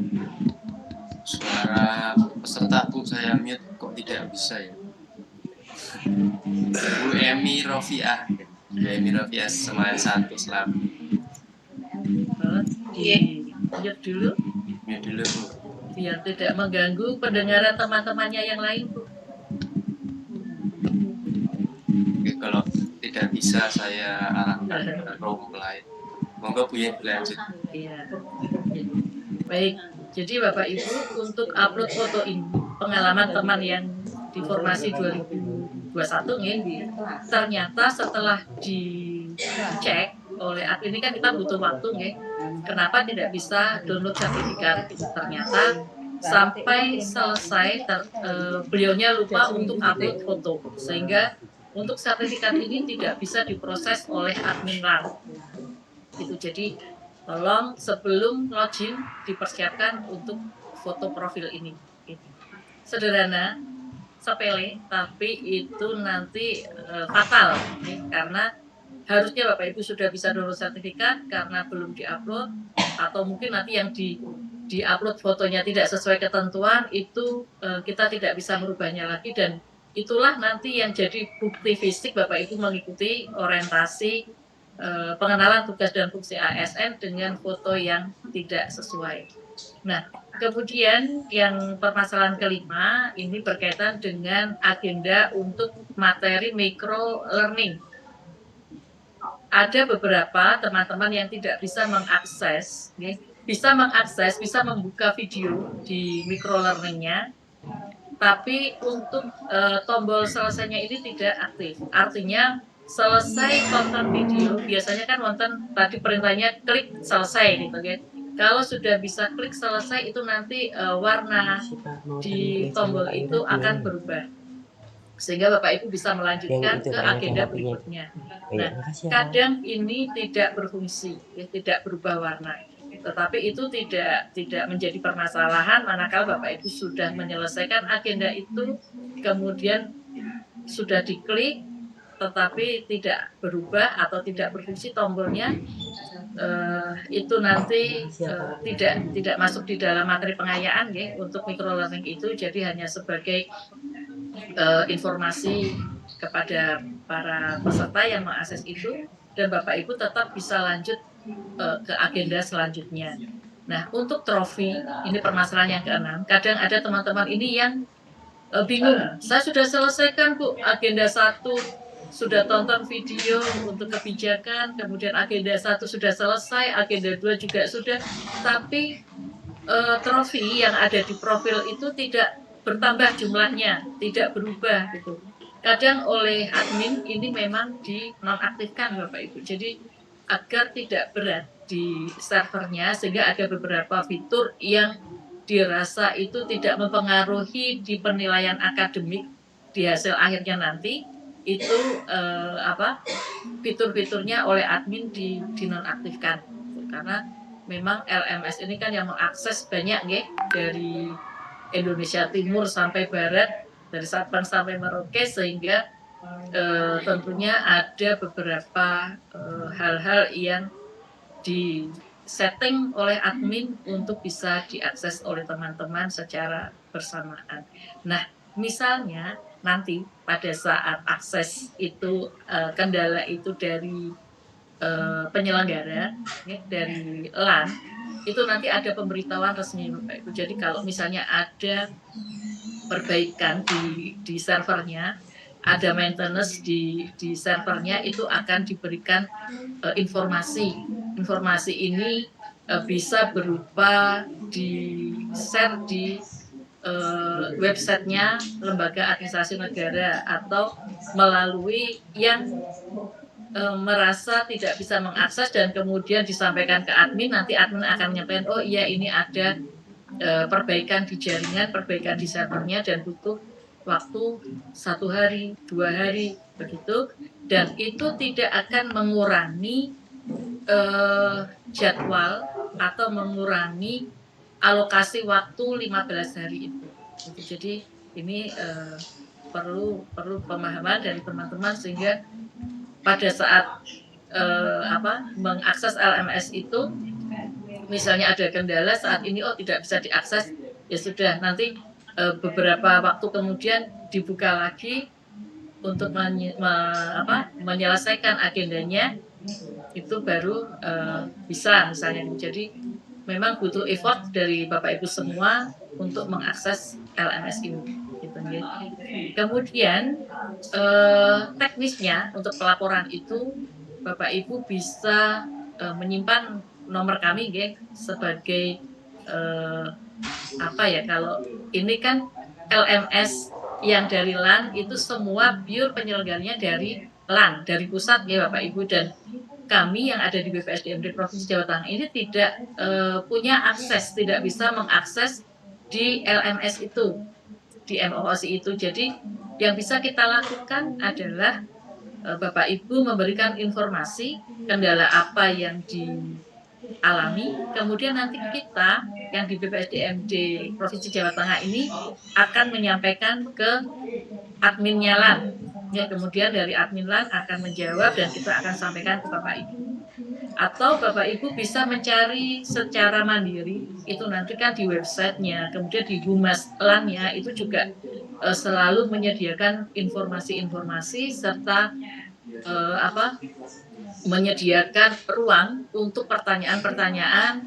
Suara peserta Bu saya mute kok tidak bisa ya. Bu Emi Rofiah. Bu Emi Rofiah Semangat 1 selamat. Mute dulu. Mute dulu Bu. Biar tidak mengganggu pendengaran teman-temannya yang lain Bu. Oke, kalau tidak bisa saya arahkan ke room lain. Monggo Bu ya lanjut. Iya. Baik. Jadi Bapak Ibu untuk upload foto ini pengalaman teman yang di formasi 2021 ya, ternyata setelah dicek oleh admin ini kan kita butuh waktu ya. Kenapa tidak bisa download sertifikat? Ternyata sampai selesai beliaunya lupa untuk upload foto sehingga untuk sertifikat ini tidak bisa diproses oleh admin RAN. Itu jadi tolong sebelum login dipersiapkan untuk foto profil ini. Sederhana, sepele, tapi itu nanti fatal nih, karena harusnya Bapak Ibu sudah bisa download sertifikat karena belum diupload, atau mungkin nanti yang diupload fotonya tidak sesuai ketentuan, itu kita tidak bisa merubahnya lagi, dan itulah nanti yang jadi bukti fisik Bapak Ibu mengikuti orientasi pengenalan tugas dan fungsi ASN dengan foto yang tidak sesuai. Nah, kemudian yang permasalahan kelima ini berkaitan dengan agenda untuk materi micro learning. Ada beberapa teman-teman yang tidak bisa mengakses, ya, bisa membuka video di micro learningnya, tapi untuk tombol selesainya ini tidak aktif. Artinya selesai tonton video, biasanya kan nonton tadi perintahnya klik selesai gitu kan. Kalau sudah bisa klik selesai itu nanti warna di tombol itu akan berubah sehingga Bapak Ibu bisa melanjutkan ke agenda berikutnya. Nah, kadang ini tidak berfungsi, ya, tidak berubah warna. Tetapi itu tidak menjadi permasalahan manakala Bapak Ibu sudah menyelesaikan agenda itu, kemudian sudah diklik tetapi tidak berubah atau tidak berfungsi tombolnya, itu nanti tidak masuk di dalam materi pengayaan ya untuk micro learning itu, jadi hanya sebagai informasi kepada para peserta yang mengakses itu, dan Bapak Ibu tetap bisa lanjut ke agenda selanjutnya. Nah, untuk trofi ini permasalahan yang keenam. Kadang ada teman-teman ini yang bingung, saya sudah selesaikan Bu agenda 1, sudah tonton video untuk kebijakan, kemudian agenda 1 sudah selesai, agenda 2 juga sudah, tapi trofi yang ada di profil itu tidak bertambah jumlahnya, tidak berubah gitu. Kadang oleh admin ini memang dinonaktifkan Bapak Ibu. Jadi agar tidak berat di servernya, sehingga ada beberapa fitur yang dirasa itu tidak mempengaruhi di penilaian akademik di hasil akhirnya nanti, itu fitur-fiturnya oleh admin dinonaktifkan, karena memang LMS ini kan yang mengakses banyak ya, dari Indonesia Timur sampai Barat, dari Sabang sampai Merauke, sehingga tentunya ada beberapa hal-hal yang di setting oleh admin untuk bisa diakses oleh teman-teman secara bersamaan. Nah, misalnya nanti pada saat akses itu kendala itu dari penyelenggara ya, dari LAN, itu nanti ada pemberitahuan resmi Bapak Ibu. Jadi kalau misalnya ada perbaikan di servernya, ada maintenance di servernya, itu akan diberikan informasi. Informasi ini bisa berupa di share di websitenya Lembaga Administrasi Negara, atau melalui yang merasa tidak bisa mengakses dan kemudian disampaikan ke admin, nanti admin akan menyampaikan, oh iya ini ada perbaikan di jaringan, perbaikan di servernya, dan butuh waktu 1 hari, 2 hari, begitu. Dan itu tidak akan mengurangi jadwal atau mengurangi alokasi waktu 15 hari itu. Jadi ini perlu pemahaman dari teman-teman, sehingga pada saat mengakses LMS itu, misalnya ada kendala saat ini, oh tidak bisa diakses, ya sudah, nanti beberapa waktu kemudian dibuka lagi untuk menyelesaikan agendanya, itu baru bisa misalnya. Jadi memang butuh effort dari Bapak Ibu semua untuk mengakses LMS ini. Gitu, ya. Kemudian teknisnya untuk pelaporan itu Bapak Ibu bisa menyimpan nomor kami ya, sebagai kalau ini kan LMS yang dari LAN itu semua pure penyelenggaranya dari LAN, dari pusat ya Bapak Ibu, dan kami yang ada di BPSDMD Provinsi Jawa Tengah ini tidak punya akses, tidak bisa mengakses di LMS itu, di MOOC itu. Jadi yang bisa kita lakukan adalah Bapak Ibu memberikan informasi kendala apa yang dialami, kemudian nanti kita yang di BPSDMD Provinsi Jawa Tengah ini akan menyampaikan ke adminnya LAN. Ya, kemudian dari admin LAN akan menjawab dan kita akan sampaikan ke Bapak Ibu. Atau Bapak Ibu bisa mencari secara mandiri, itu nanti kan di websitenya, kemudian di Humas LAN-nya itu juga selalu menyediakan informasi-informasi serta menyediakan ruang untuk pertanyaan-pertanyaan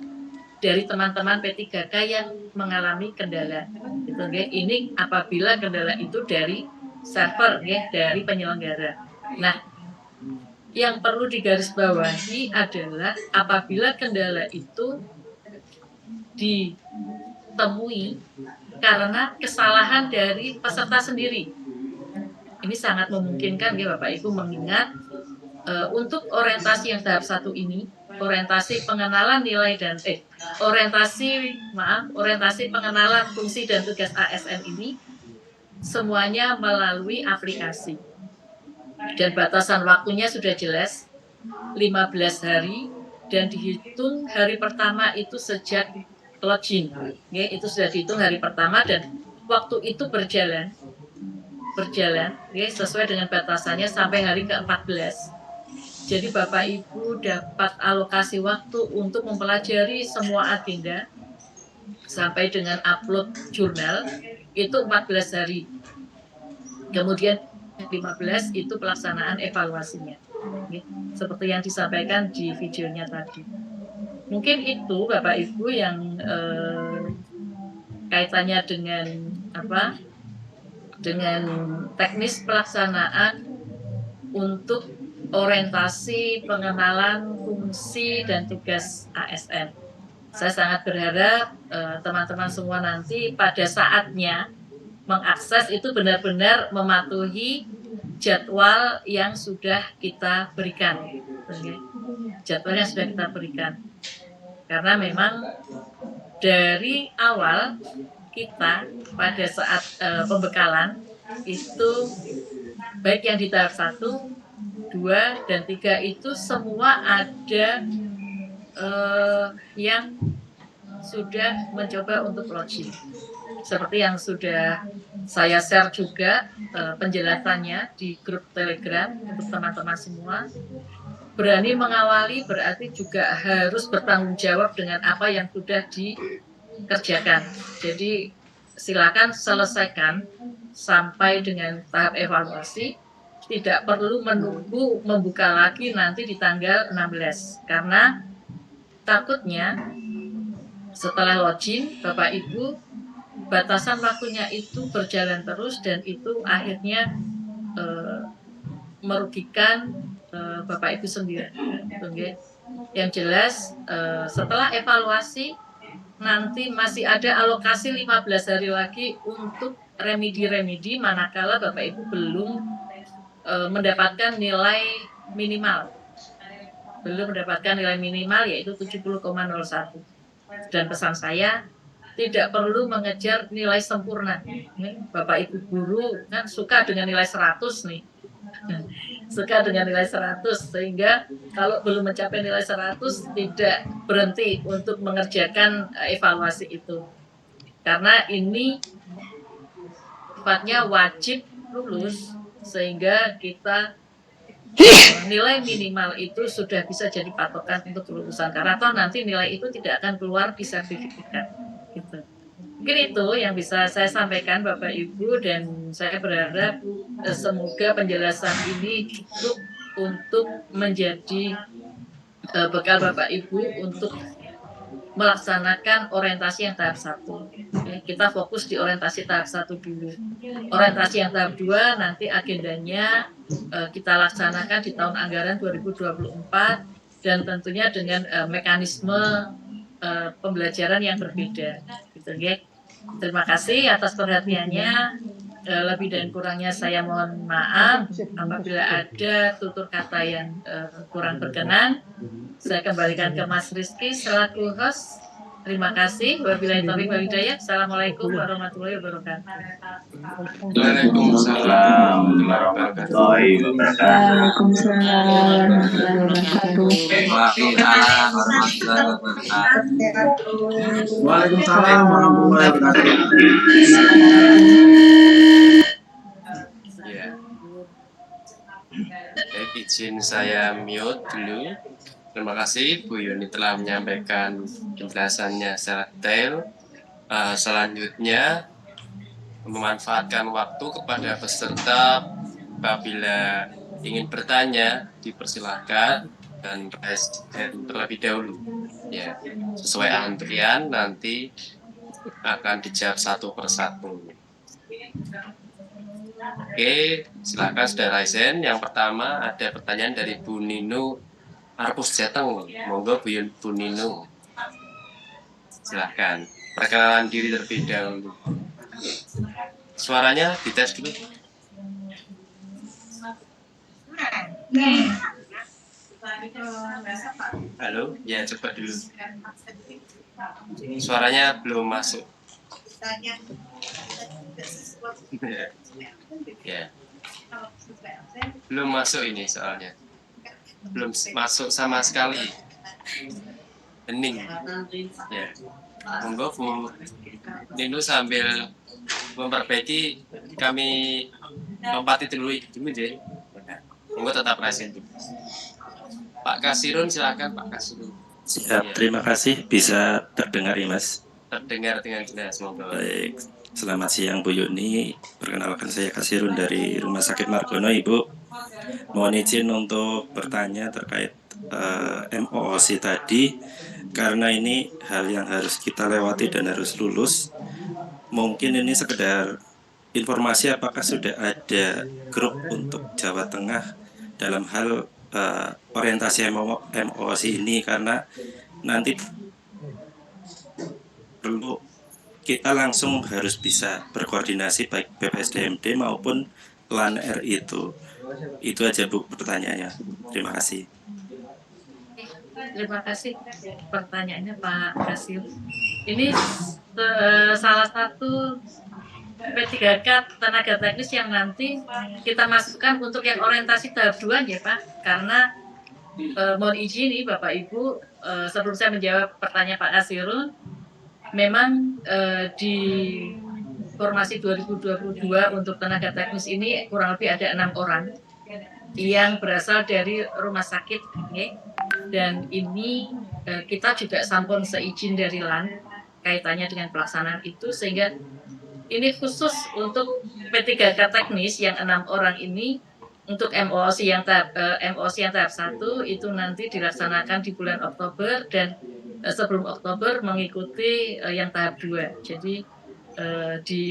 dari teman-teman P3K yang mengalami kendala. Gitu, ya. Ini apabila kendala itu dari server ya, dari penyelenggara. Nah, yang perlu digarisbawahi adalah apabila kendala itu ditemui karena kesalahan dari peserta sendiri. Ini sangat memungkinkan ya Bapak Ibu, mengingat untuk orientasi yang tahap 1 ini, orientasi pengenalan nilai dan orientasi pengenalan fungsi dan tugas ASN ini semuanya melalui aplikasi. Dan batasan waktunya sudah jelas, 15 hari, dan dihitung hari pertama itu sejak login. Ya, itu sudah dihitung hari pertama, dan waktu itu berjalan ya, sesuai dengan batasannya sampai hari ke-14. Jadi Bapak Ibu dapat alokasi waktu untuk mempelajari semua agenda sampai dengan upload jurnal itu 14 hari. Kemudian 15 itu pelaksanaan evaluasinya. Ya, seperti yang disampaikan di videonya tadi. Mungkin itu Bapak Ibu yang kaitannya dengan dengan teknis pelaksanaan untuk orientasi pengenalan fungsi dan tugas ASN. Saya sangat berharap teman-teman semua nanti pada saatnya mengakses itu benar-benar mematuhi jadwal yang sudah kita berikan. Jadwal yang sudah kita berikan. Karena memang dari awal kita pada saat pembekalan itu baik yang di tahap 1, 2, dan 3 itu semua ada yang sudah mencoba untuk login. Seperti yang sudah saya share juga penjelasannya di grup Telegram untuk teman-teman semua. Berani mengawali berarti juga harus bertanggung jawab dengan apa yang sudah dikerjakan. Jadi silakan selesaikan sampai dengan tahap evaluasi. Tidak perlu menunggu membuka lagi nanti di tanggal 16. Karena takutnya setelah login, Bapak Ibu, batasan waktunya itu berjalan terus dan itu akhirnya merugikan Bapak Ibu sendiri. Okay. Yang jelas setelah evaluasi nanti masih ada alokasi 15 hari lagi untuk remedi-remedi manakala Bapak Ibu belum mendapatkan nilai minimal. Belum mendapatkan nilai minimal yaitu 70,01. Dan pesan saya tidak perlu mengejar nilai sempurna. Bapak Ibu guru kan suka dengan nilai 100 nih. Suka dengan nilai 100 sehingga kalau belum mencapai nilai 100 tidak berhenti untuk mengerjakan evaluasi itu. Karena ini sifatnya wajib lulus sehingga kita nilai minimal itu sudah bisa jadi patokan untuk kelulusan karena toh nanti nilai itu tidak akan keluar di sertifikat gitu. Mungkin itu yang bisa saya sampaikan Bapak Ibu dan saya berharap semoga penjelasan ini cukup untuk menjadi bekal Bapak Ibu untuk melaksanakan orientasi yang tahap 1. Kita fokus di orientasi tahap 1 dulu. Orientasi yang tahap 2 nanti agendanya kita laksanakan di tahun anggaran 2024 dan tentunya dengan mekanisme pembelajaran yang berbeda. Gitu, ya. Terima kasih atas perhatiannya. Lebih dan kurangnya saya mohon maaf apabila ada tutur kata yang kurang berkenan. Saya kembalikan ke Mas Rizky selaku host. Terima kasih. Wabillahi taufiq wal hidayah. Assalamualaikum warahmatullahi wabarakatuh. Waalaikumsalam warahmatullahi wabarakatuh. Waalaikumsalam warahmatullahi wabarakatuh. Waalaikumsalam warahmatullahi wabarakatuh. Ya. Baik, izin saya mute dulu. Terima kasih Bu Yuni telah menyampaikan penjelasannya secara detail. Selanjutnya memanfaatkan waktu kepada peserta apabila ingin bertanya dipersilahkan dan raise hand terlebih dahulu. Ya, sesuai antrian nanti akan dijawab satu persatu. Oke, silakan sudah raise hand. Yang pertama ada pertanyaan dari Bu Nino Arpus Jateng. Monggo Bu Nino. Silakan. Perkenalan diri terlebih dahulu. Suaranya dites dulu. Halo, ya coba dulu. Suaranya belum masuk. Ya. Belum masuk ini soalnya. Belum masuk sama sekali. Hening. Ya. Monggo Bu Nino sambil memperbaiki kami lompati dulu deh. Monggo tetap rahasia dulu. Pak Kasirun silakan Pak Kasirun. Siap, terima kasih. Bisa terdengar ya Mas? Terdengar dengan jelas, monggo. Baik, selamat siang Bu Yuni. Perkenalkan saya Kasirun dari Rumah Sakit Margono Ibu. Mohon izin untuk bertanya terkait MOOC tadi, karena ini hal yang harus kita lewati dan harus lulus. Mungkin ini sekedar informasi apakah sudah ada grup untuk Jawa Tengah dalam hal orientasi MOOC ini, karena nanti perlu kita langsung harus bisa berkoordinasi baik BPSDMD maupun LAN RI itu aja Bu pertanyaannya. Terima kasih. Terima kasih pertanyaannya Pak Kasil. Ini salah satu P3K tenaga teknis yang nanti kita masukkan untuk yang orientasi tahap 2 ya Pak, karena mohon izin nih Bapak Ibu, sebelum saya menjawab pertanyaan Pak Kasirun, memang di formasi 2022 untuk tenaga teknis ini kurang lebih ada 6 orang yang berasal dari rumah sakit, okay? Dan ini kita juga sampun seizin dari LAN kaitannya dengan pelaksanaan itu, sehingga ini khusus untuk P3K teknis yang 6 orang ini. Untuk MOOC yang tahap 1 itu nanti dilaksanakan di bulan Oktober, dan sebelum Oktober mengikuti yang tahap 2. Jadi di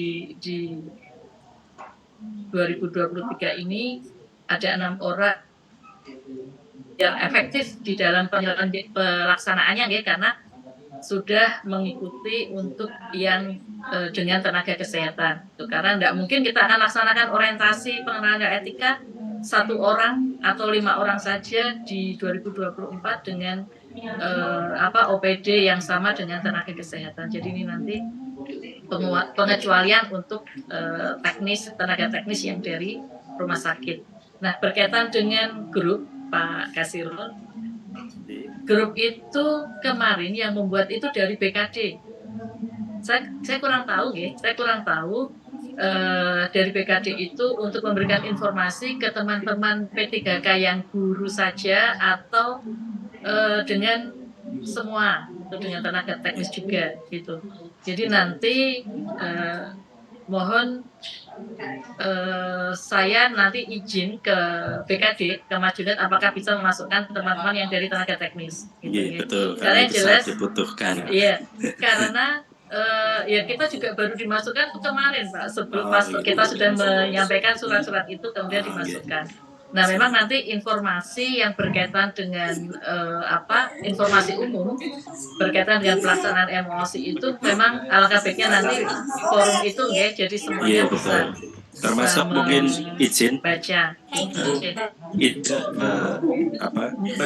2023 ini ada 6 orang yang efektif di dalam pelaksanaannya ya, karena sudah mengikuti untuk yang dengan tenaga kesehatan. Karena tidak mungkin kita akan laksanakan orientasi pengenalan etika 1 orang atau 5 orang saja di 2024 dengan OPD yang sama dengan tenaga kesehatan. Jadi ini nanti pengecualian untuk tenaga teknis yang dari rumah sakit. Nah, berkaitan dengan grup Pak Kasirun, grup itu kemarin yang membuat itu dari BKD. Saya kurang tahu ya, dari BKD itu untuk memberikan informasi ke teman-teman P3K yang guru saja atau dengan semua, atau dengan tenaga teknis juga gitu. Jadi nanti mohon saya nanti izin ke BKD, ke Mas Junet, apakah bisa memasukkan teman-teman yang dari tenaga teknis. Gitu, iya, ya. betul. Karena yang jelas dibutuhkan. Iya, karena ya kita juga baru dimasukkan kemarin Pak, sebelum kita sudah menyampaikan surat-surat itu kemudian dimasukkan. Nah, memang nanti informasi yang berkaitan dengan informasi umum berkaitan dengan pelaksanaan MOOC itu memang alangkah baiknya nanti forum itu ya, jadi semuanya bisa termasuk mungkin izin baca.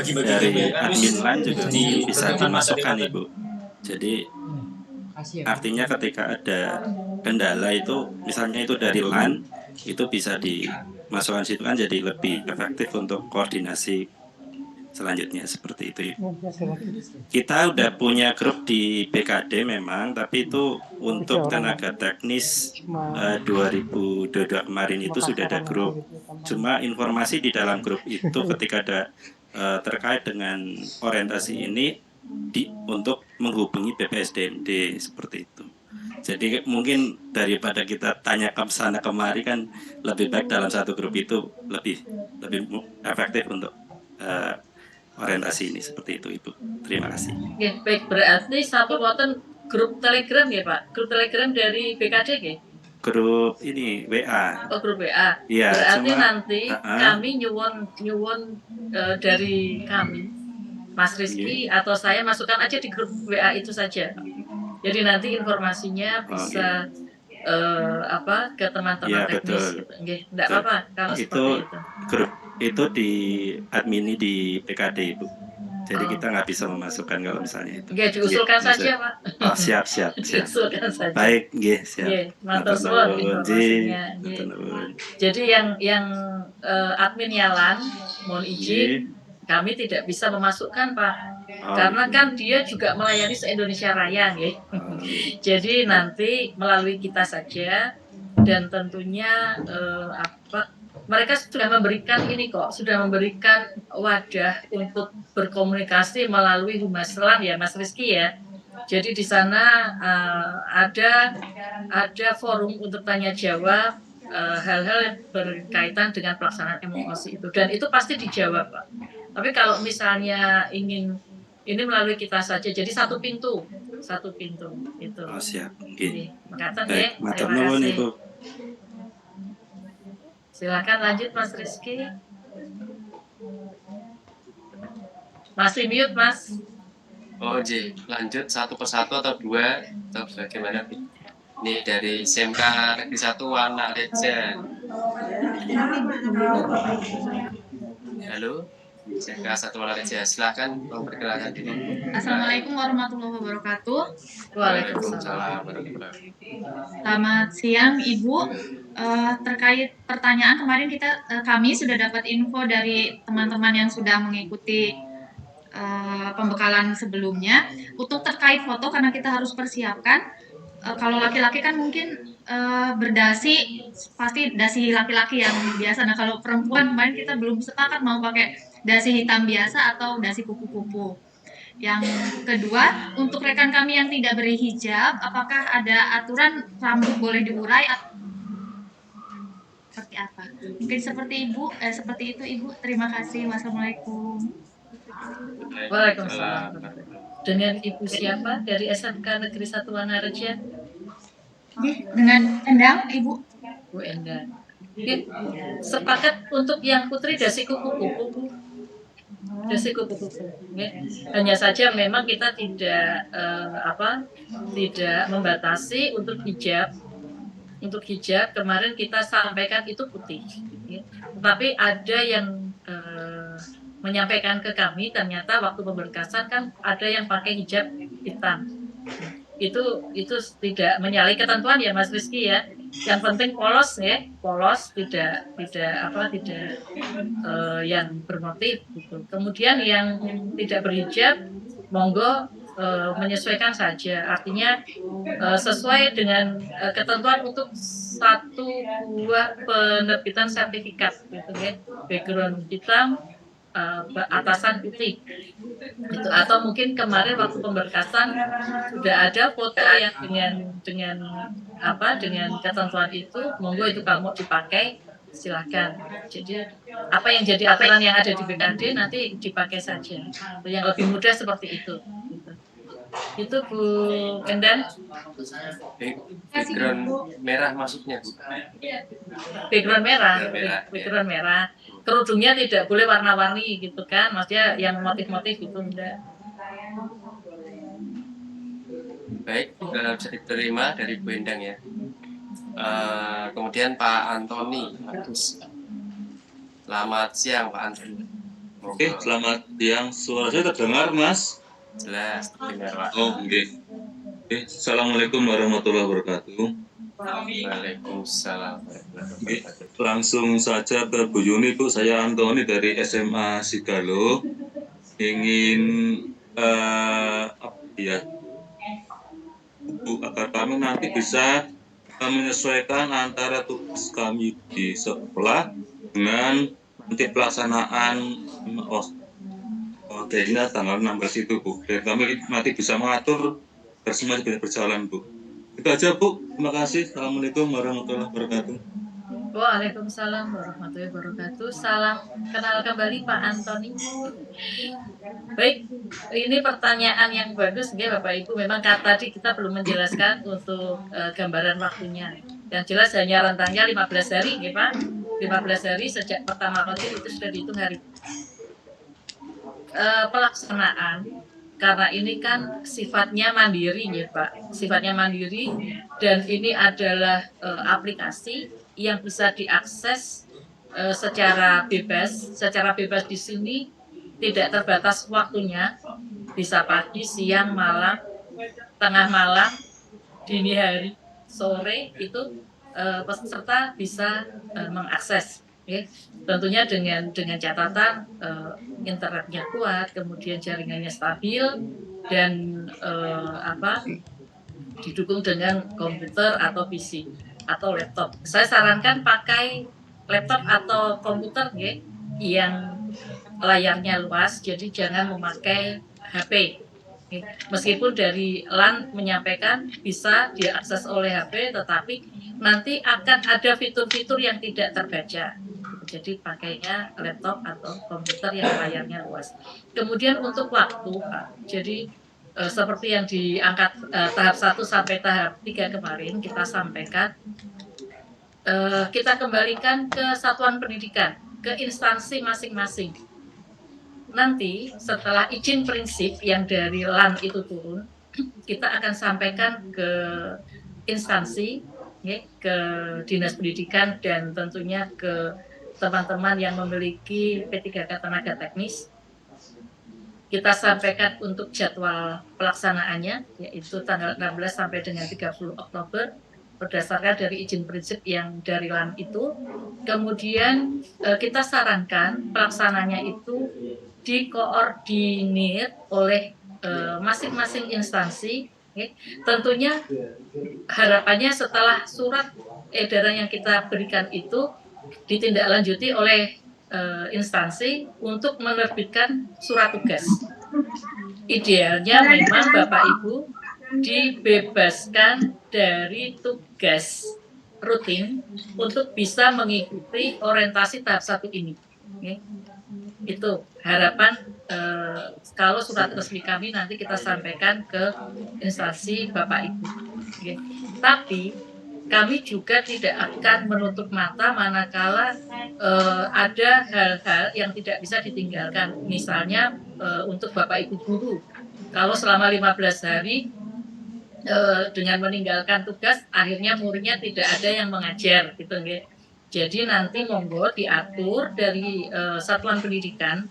itu dari admin LAN juga bisa dimasukkan Ibu. Jadi artinya ketika ada kendala itu, misalnya itu dari LAN, itu bisa dimasukkan situ kan, jadi lebih efektif untuk koordinasi selanjutnya seperti itu. Kita udah punya grup di BKD memang, tapi itu untuk tenaga teknis 2022 kemarin itu sudah ada grup. Cuma informasi di dalam grup itu ketika ada terkait dengan orientasi ini untuk menghubungi BPSDMD seperti itu. Jadi mungkin daripada kita tanya ke sana kemari kan lebih baik dalam satu grup itu lebih efektif untuk orientasi ini seperti itu Ibu. Terima kasih. Ya, baik, berarti satu wonten grup Telegram ya Pak? Grup Telegram dari BKD ya? Grup ini WA. Oh, grup WA. Ya, berarti nanti kami nyuwun dari kami, Mas Rizky atau saya masukkan aja di grup WA itu saja. Jadi nanti informasinya bisa ke teman-teman teknis. Enggak apa-apa kalau seperti itu. Grup itu di admini di PKD Ibu. Jadi kita nggak bisa memasukkan kalau misalnya itu. Oke, diusulkan saja Pak. Oh, siap. Diusulkan saja. Baik, siap. Matur suwun informasinya. Jadi yang adminnya LAN, mohon izin, kami tidak bisa memasukkan Pak. Karena kan dia juga melayani se-Indonesia Raya ya. Jadi nanti melalui kita saja, dan tentunya mereka sudah memberikan wadah untuk berkomunikasi melalui Humas LAN ya Mas Rizky ya. Jadi di sana ada forum untuk tanya jawab hal-hal yang berkaitan dengan pelaksanaan MOOC itu, dan itu pasti dijawab Pak. Tapi kalau misalnya ingin ini melalui kita saja, jadi satu pintu itu. Oh, siap. Makatan ya. Terima kasih. Silakan lanjut Mas Rizky. Masih mute, Mas. Oh, J. Lanjut satu persatu atau dua atau bagaimana? Ini dari SMK Negeri 1 Wana Reja. Halo, SMK 1 Wana Reja. Silahkan memperkenalkan diri. Assalamualaikum warahmatullahi wabarakatuh. Waalaikumsalam warahmatullahi wabarakatuh. Selamat siang Ibu. Terkait pertanyaan kemarin kami sudah dapat info dari teman-teman yang sudah mengikuti pembekalan sebelumnya. Untuk terkait foto karena kita harus persiapkan. Kalau laki-laki kan mungkin berdasi pasti dasi laki-laki yang biasa. Nah kalau perempuan kemarin kita belum sepakat mau pakai dasi hitam biasa atau dasi kupu-kupu. Yang kedua, untuk rekan kami yang tidak berhijab, apakah ada aturan rambut boleh diurai atau seperti apa? Mungkin seperti itu Ibu. Terima kasih. Wassalamualaikum. Waalaikumsalam. Dengan Ibu siapa dari SMK Negeri 1 Wana Reja? Dengan Endang, Ibu. Bu Endang. Oke. Sepakat untuk yang putri dasi kupu-kupu. Dasi kupu-kupu. Hanya saja memang kita tidak tidak membatasi untuk hijab. Untuk hijab kemarin kita sampaikan itu putih. Tapi ada yang menyampaikan ke kami ternyata waktu pemberkasan kan ada yang pakai hijab hitam. Itu tidak menyalahi ketentuan ya Mas Rizky ya. Yang penting polos ya, polos tidak yang bermotif gitu. Kemudian yang tidak berhijab monggo menyesuaikan saja. Artinya sesuai dengan ketentuan untuk satu buah penerbitan sertifikat gitu ya. Background hitam, atasan putih itu, atau mungkin kemarin waktu pemberkasan sudah ada foto yang dengan ketentuan itu, monggo itu kamu dipakai silahkan. Jadi apa yang jadi aturan yang ada di BKD nanti dipakai saja, yang lebih mudah seperti itu. Itu Bu Endang. Background merah maksudnya Bu? Background merah. Kerudungnya tidak boleh warna-warni gitu kan, maksudnya yang motif-motif itu enggak. Baik, bisa diterima dari Bu Endang ya. Kemudian Pak Antoni Agus. Selamat siang Pak Antoni. Oke, selamat siang. Suara saya terdengar Mas? Jelas terdengar Pak. Oh, oke. Assalamualaikum warahmatullahi wabarakatuh. Waalaikumsalam. Langsung saja ke Bu Yuni, Bu. Saya Antoni dari SMA Sigalo. Ingin Bu, agar kami nanti bisa menyesuaikan antara tugas kami di sekolah dengan nanti pelaksanaan OD-nya tanggal 16 itu, Bu. Dan kami nanti bisa mengatur biar semua bisa berjalan, Bu. Itu aja, Bu. Terima kasih. Assalamualaikum warahmatullahi wabarakatuh. Waalaikumsalam warahmatullahi wabarakatuh. Salam kenal kembali Pak Antoni. Baik, ini pertanyaan yang bagus ya Bapak Ibu. Memang tadi kita belum menjelaskan untuk gambaran waktunya. Yang jelas hanya rentangnya 15 hari ya Pak. 15 hari sejak pertama kali itu sudah dihitung hari. Pelaksanaan karena ini kan sifatnya mandiri ya Pak, sifatnya mandiri dan ini adalah aplikasi yang bisa diakses secara bebas di sini, tidak terbatas waktunya, bisa pagi, siang, malam, tengah malam, dini hari, sore itu peserta bisa mengakses. Ya, tentunya dengan catatan internetnya kuat, kemudian jaringannya stabil dan didukung dengan komputer atau PC atau laptop. Saya sarankan pakai laptop atau komputer ya, yang layarnya luas, jadi jangan memakai HP. Meskipun dari LAN menyampaikan bisa diakses oleh HP, tetapi nanti akan ada fitur-fitur yang tidak terbaca. Jadi pakainya laptop atau komputer yang layarnya luas. Kemudian untuk waktu, Pak, jadi seperti yang diangkat tahap 1 sampai tahap 3 kemarin kita sampaikan, kita kembalikan ke satuan pendidikan, ke instansi masing-masing. nanti setelah izin prinsip yang dari LAN itu turun, kita akan sampaikan ke instansi, ya, ke Dinas Pendidikan dan tentunya ke teman-teman yang memiliki P3K tenaga teknis. Kita sampaikan untuk jadwal pelaksanaannya, yaitu tanggal 16 sampai dengan 30 Oktober, berdasarkan dari izin prinsip yang dari LAN itu. Kemudian kita sarankan pelaksananya itu dikoordinir oleh masing-masing instansi. Tentunya harapannya setelah surat edaran yang kita berikan itu ditindaklanjuti oleh instansi untuk menerbitkan surat tugas. Idealnya memang Bapak Ibu dibebaskan dari tugas rutin untuk bisa mengikuti orientasi tahap 1 ini. Itu harapan kalau surat resmi kami nanti kita sampaikan ke instansi Bapak Ibu. Tapi kami juga tidak akan menutup mata manakala ada hal-hal yang tidak bisa ditinggalkan. Misalnya untuk Bapak Ibu guru, kalau selama 15 hari dengan meninggalkan tugas, akhirnya muridnya tidak ada yang mengajar, gitu. Jadi nanti monggo diatur dari satuan pendidikan,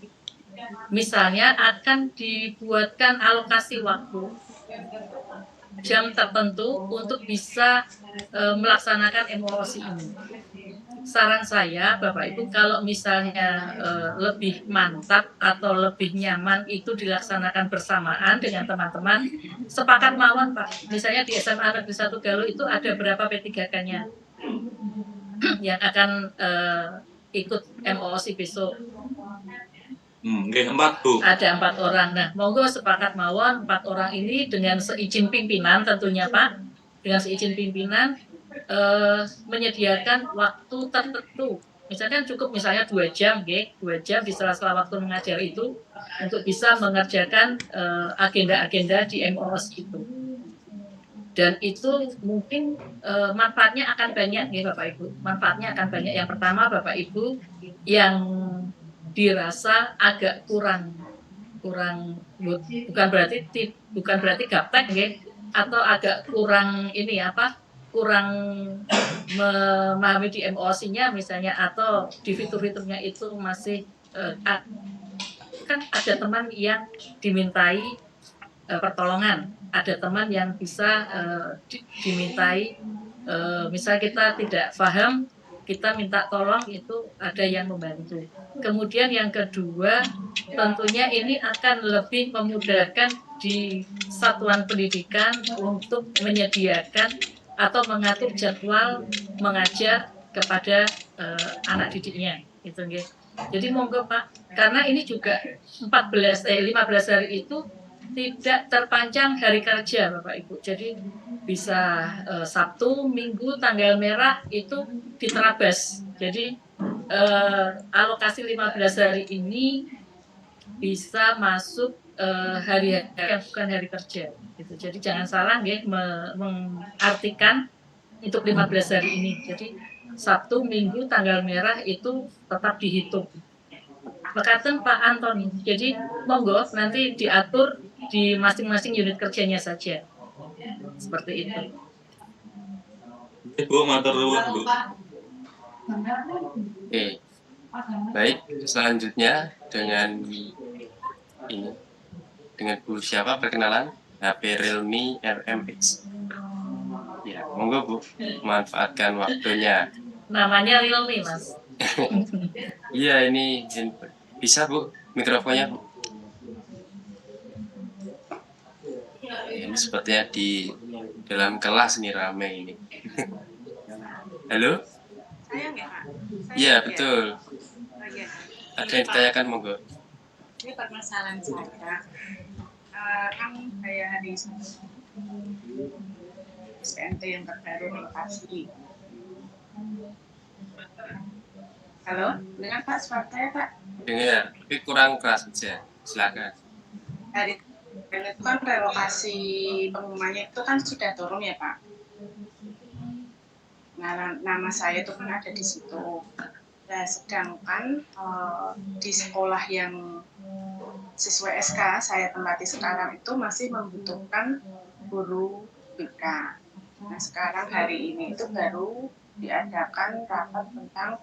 misalnya akan dibuatkan alokasi waktu jam tertentu untuk bisa melaksanakan MOOC ini. Saran saya Bapak Ibu, kalau misalnya lebih mantap atau lebih nyaman itu dilaksanakan bersamaan dengan teman-teman, sepakat mawon Pak. Misalnya di SMA Negeri 1 Galuh itu ada berapa P3K-nya yang akan ikut MOOC besok. Okay, 4 Bu. Ada 4 orang. Nah, monggo sepakat mawon 4 orang ini dengan seizin pimpinan tentunya Pak, dengan seizin pimpinan menyediakan waktu tertentu. Misalkan cukup misalnya 2 jam, 2 jam di sela-sela waktu mengajar itu untuk bisa mengerjakan agenda-agenda di MOOC itu. Dan itu mungkin manfaatnya akan banyak ya Bapak Ibu. Manfaatnya akan banyak. Yang pertama Bapak Ibu yang dirasa agak kurang bukan berarti gaptek ya, atau agak kurang kurang memahami di MOOC-nya misalnya, atau di fitur-fiturnya itu masih kan ada teman yang dimintai pertolongan, ada teman yang bisa dimintai misal kita tidak paham, kita minta tolong, itu ada yang membantu. Kemudian yang kedua, tentunya ini akan lebih memudahkan di satuan pendidikan untuk menyediakan atau mengatur jadwal mengajar kepada anak didiknya, gitu nggih. Jadi monggo Pak, karena ini juga 15 hari itu tidak terpanjang hari kerja Bapak Ibu. Jadi bisa Sabtu, Minggu, tanggal merah itu diterabas. Jadi alokasi 15 hari ini bisa masuk hari-hari yang bukan hari kerja. Gitu. Jadi jangan salah ya mengartikan untuk 15 hari ini. Jadi Sabtu, Minggu, tanggal merah itu tetap dihitung. Mekaten Pak Antoni. Jadi monggo nanti diatur di masing-masing unit kerjanya saja. Seperti itu. Bu, matur nuwun, Bu. Oke. Baik, selanjutnya dengan Bu siapa perkenalan? HP Realme RMX. Ya, monggo Bu, manfaatkan waktunya. Namanya Realme, Mas. Iya, ini bisa Bu, mikrofonnya Bu. Ini sepertinya di dalam kelas nih rame ini. Halo? Saya nggak Pak? Iya, betul. Ada yang ditanyakan monggo. Ini permasalahan saya. Kan saya di SNT yang terbaru lokasi. Halo, dengar Pak suara saya Pak? Dengar, tapi kurang keras saja. Silakan. Dari itu kan relokasi pengumumannya itu kan sudah turun ya Pak. Nah, nama saya itu kan ada di situ. Nah, sedangkan di sekolah yang siswa SK saya tempati sekarang itu masih membutuhkan guru BK. Nah sekarang hari ini itu baru diadakan rapat tentang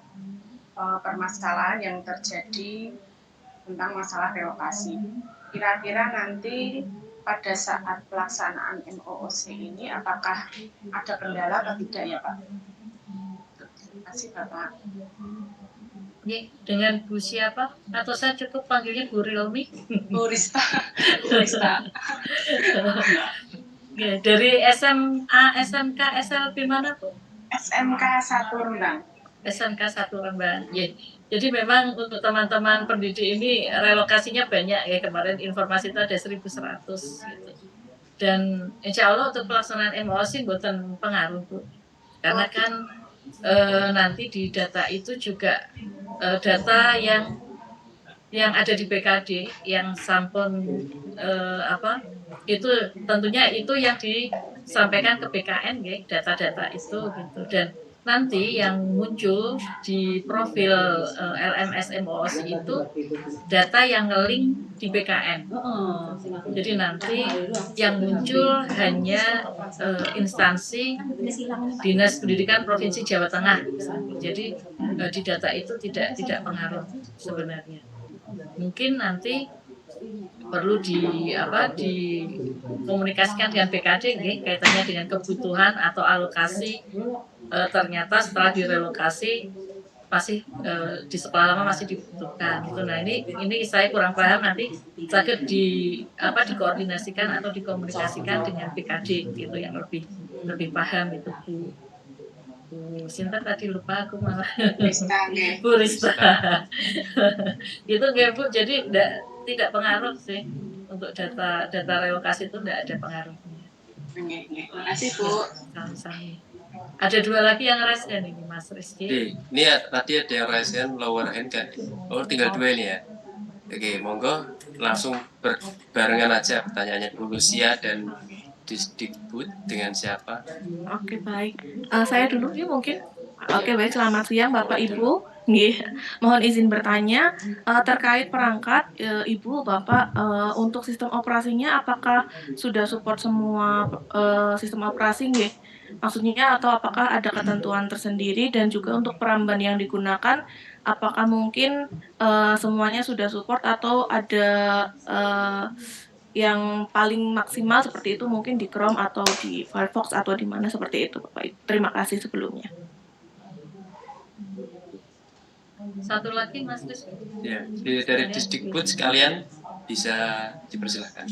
permasalahan yang terjadi tentang masalah relokasi. Kira-kira nanti pada saat pelaksanaan MOOC ini apakah ada kendala atau tidak ya Pak? Terima kasih Bapak. Dengan Bu siapa? Atau saya cukup panggilnya Bu Rilmi? Bu Rista. Bu Rista. Dari SMA, SMK, SLB mana Bu? SMK 1 Rembang. SMK 1 Rembang. Jadi memang untuk teman-teman pendidik ini relokasinya banyak ya, kemarin informasi itu ada 1.100 gitu. Dan insya Allah untuk pelaksanaan MOOC bukan pengaruh Bu. Karena kan nanti di data itu juga data yang ada di BKD yang sampun itu tentunya itu yang disampaikan ke BKN ya, data-data itu gitu. Dan nanti yang muncul di profil LMS MOOC itu data yang nge-link di BKN. Jadi nanti yang muncul hanya instansi Dinas Pendidikan Provinsi Jawa Tengah. Jadi di data itu tidak pengaruh sebenarnya. Mungkin nanti perlu dikomunikasikan dengan BKD kaitannya dengan kebutuhan atau alokasi. Ternyata setelah direlokasi masih di sekolah lama masih dibutuhkan gitu. Nah ini saya kurang paham, nanti sakit dikoordinasikan atau dikomunikasikan dengan BKD gitu yang lebih paham itu Bu Sinta tadi lupa aku malah Bu Rista gitu nggak Bu, jadi tidak pengaruh sih untuk data relokasi itu tidak ada pengaruhnya. Terima kasih Bu. Sama-sama. Ada 2 lagi yang raise ini Mas Rizky. Ini ya, tadi ada yang raise lower hand kan? Oh tinggal 2 ini ya. Oke, monggo langsung berbarengan aja pertanyaannya Bu Lucia dan Disdikbud dengan siapa? Oke baik, saya dulu ya mungkin. Oke baik, selamat siang Bapak Ibu. Mohon izin bertanya terkait perangkat Ibu Bapak untuk sistem operasinya apakah sudah support semua sistem operasi nggih? Maksudnya atau apakah ada ketentuan tersendiri, dan juga untuk peramban yang digunakan apakah mungkin semuanya sudah support atau ada yang paling maksimal seperti itu mungkin di Chrome atau di Firefox atau di mana seperti itu Bapak Ibu. Terima kasih sebelumnya. Satu lagi Mas Rizky. Ya, dari Disdikbud sekalian bisa dipersilahkan.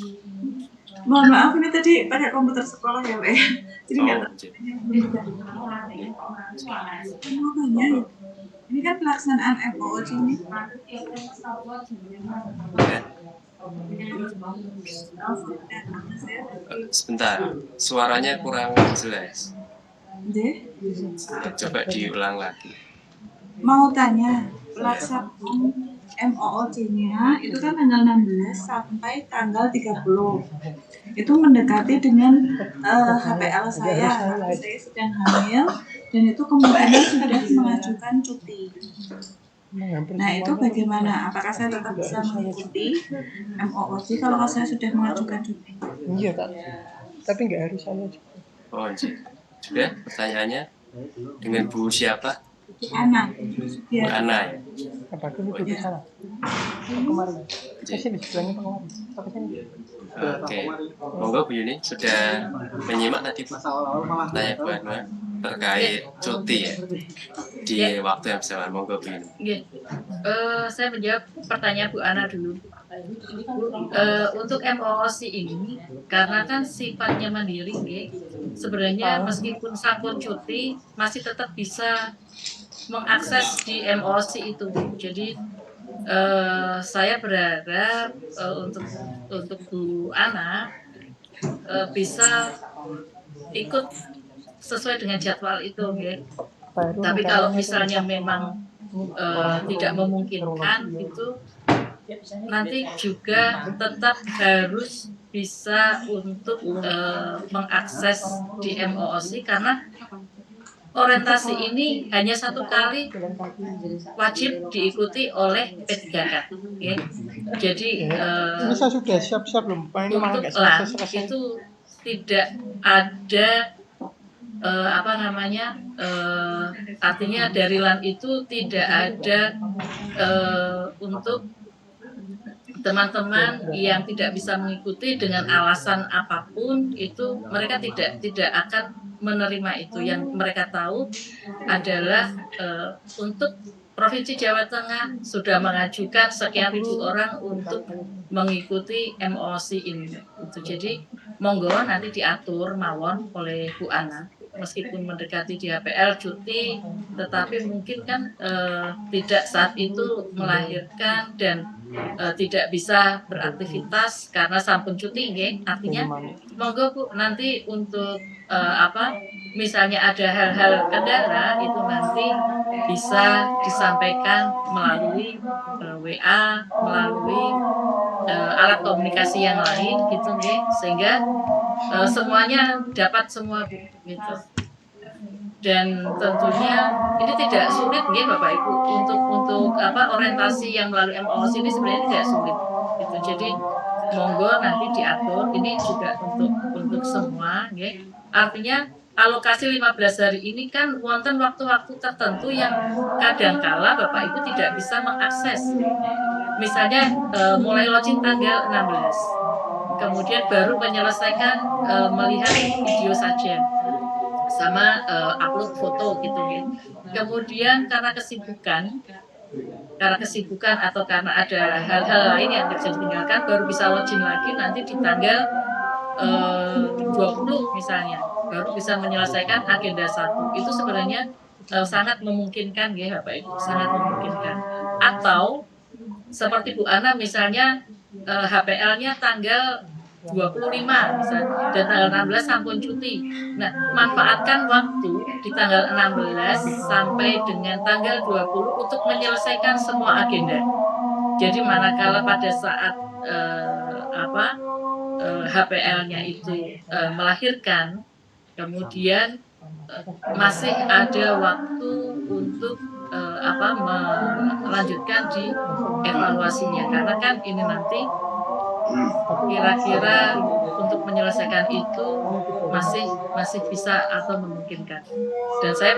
Mohon maaf ini tadi pakai komputer sekolah ya Pak. Jadi nggak ini kan pelaksanaan MOOC ini. Sebentar, suaranya kurang jelas. Coba diulang lagi. Mau tanya, pelaksanaan MOOC-nya itu kan tanggal 16 sampai tanggal 30. Itu mendekati dengan HPL saya sedang hamil dan itu kemungkinan sudah mengajukan cuti. Nah itu bagaimana? Apakah saya tetap bisa mengikuti MOOC kalau saya sudah mengajukan cuti? Iya Kak, tapi nggak harus saya juga. Oh sudah pertanyaannya dengan Bu siapa? Ana. Bu Ana ya? Apakah itu salah? Kemarin. Saya sih bilangnya kemarin. Apa sih? Oke, monggo Bu Yuni sudah menyimak tadi tanya Bu Ana terkait cuti ya di waktu yang bersamaan. Monggo Bu Yuni. Saya menjawab pertanyaan Bu Ana dulu. Untuk MOOC ini karena kan sifatnya mandiri, sebenarnya meskipun sampun cuti masih tetap bisa mengakses di MOOC itu. Jadi saya berharap untuk Bu Ana bisa ikut sesuai dengan jadwal itu, Tapi kalau misalnya memang tidak memungkinkan itu nanti juga tetap harus bisa untuk mengakses di MOOC karena orientasi ini hanya 1 kali wajib diikuti oleh P3K. Ya. Jadi Ini saya sudah siap-siap belum? Pak, ini malah untuk nggak LAN selesai-selesai. itu tidak ada artinya dari LAN itu tidak ada untuk teman-teman yang tidak bisa mengikuti dengan alasan apapun, itu mereka tidak akan menerima itu. Yang mereka tahu adalah untuk Provinsi Jawa Tengah sudah mengajukan sekian ribu orang untuk mengikuti MOOC ini. Jadi monggo nanti diatur mawon oleh Bu Ana. Meskipun mendekati di HPL cuti, tetapi mungkin kan tidak saat itu melahirkan dan tidak bisa beraktivitas karena sampun cuti, nggih. Artinya monggo Bu, nanti untuk misalnya ada hal-hal kendala itu nanti bisa disampaikan melalui WA, melalui alat komunikasi yang lain gitu, nggih. Sehingga semuanya dapat semua Bu, gitu. Dan tentunya ini tidak sulit nggih Bapak Ibu untuk orientasi yang melalui MOOC ini sebenarnya tidak sulit gitu. Jadi monggo nanti diatur, ini juga untuk semua nggih. Artinya alokasi 15 hari ini kan wonten waktu-waktu tertentu yang kadangkala Bapak Ibu tidak bisa mengakses. Misalnya mulai launching tanggal 16, kemudian baru menyelesaikan melihat video saja sama upload foto gitu ya. Kemudian karena kesibukan atau karena ada hal-hal lain yang bisa ditinggalkan, baru bisa login lagi nanti di tanggal 20 misalnya, baru bisa menyelesaikan agenda 1. Itu sebenarnya sangat memungkinkan ya Bapak Ibu, sangat memungkinkan. Atau seperti Bu Ana misalnya HPL-nya tanggal 25 misalnya, dan tanggal 16 sampun cuti. Nah, manfaatkan waktu di tanggal 16 sampai dengan tanggal 20 untuk menyelesaikan semua agenda. Jadi manakala pada saat HPL-nya itu melahirkan, kemudian masih ada waktu untuk melanjutkan di evaluasinya, karena kan ini nanti kira-kira untuk menyelesaikan itu masih bisa atau memungkinkan. Dan saya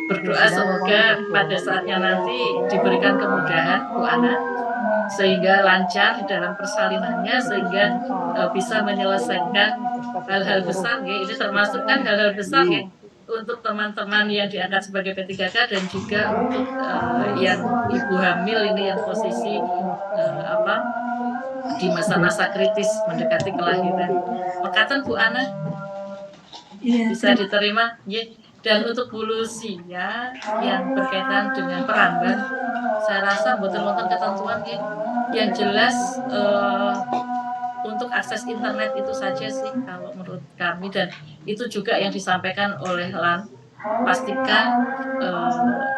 berdoa semoga pada saatnya nanti diberikan kemudahan Bu Ana sehingga lancar di dalam persalinannya, sehingga bisa menyelesaikan hal-hal besar ya. Ini termasuk kan hal-hal besar ya untuk teman-teman yang diangkat sebagai P3K dan juga untuk yang ibu hamil ini yang posisi di masa-masa kritis mendekati kelahiran. Mekaten Bu Ana bisa diterima ya. Dan untuk Bu Lucy ya yang berkaitan dengan peramban, saya rasa betul-betul ketentuan ya. Yang jelas untuk akses internet itu saja sih kalau menurut kami, dan itu juga yang disampaikan oleh LAN. Pastikan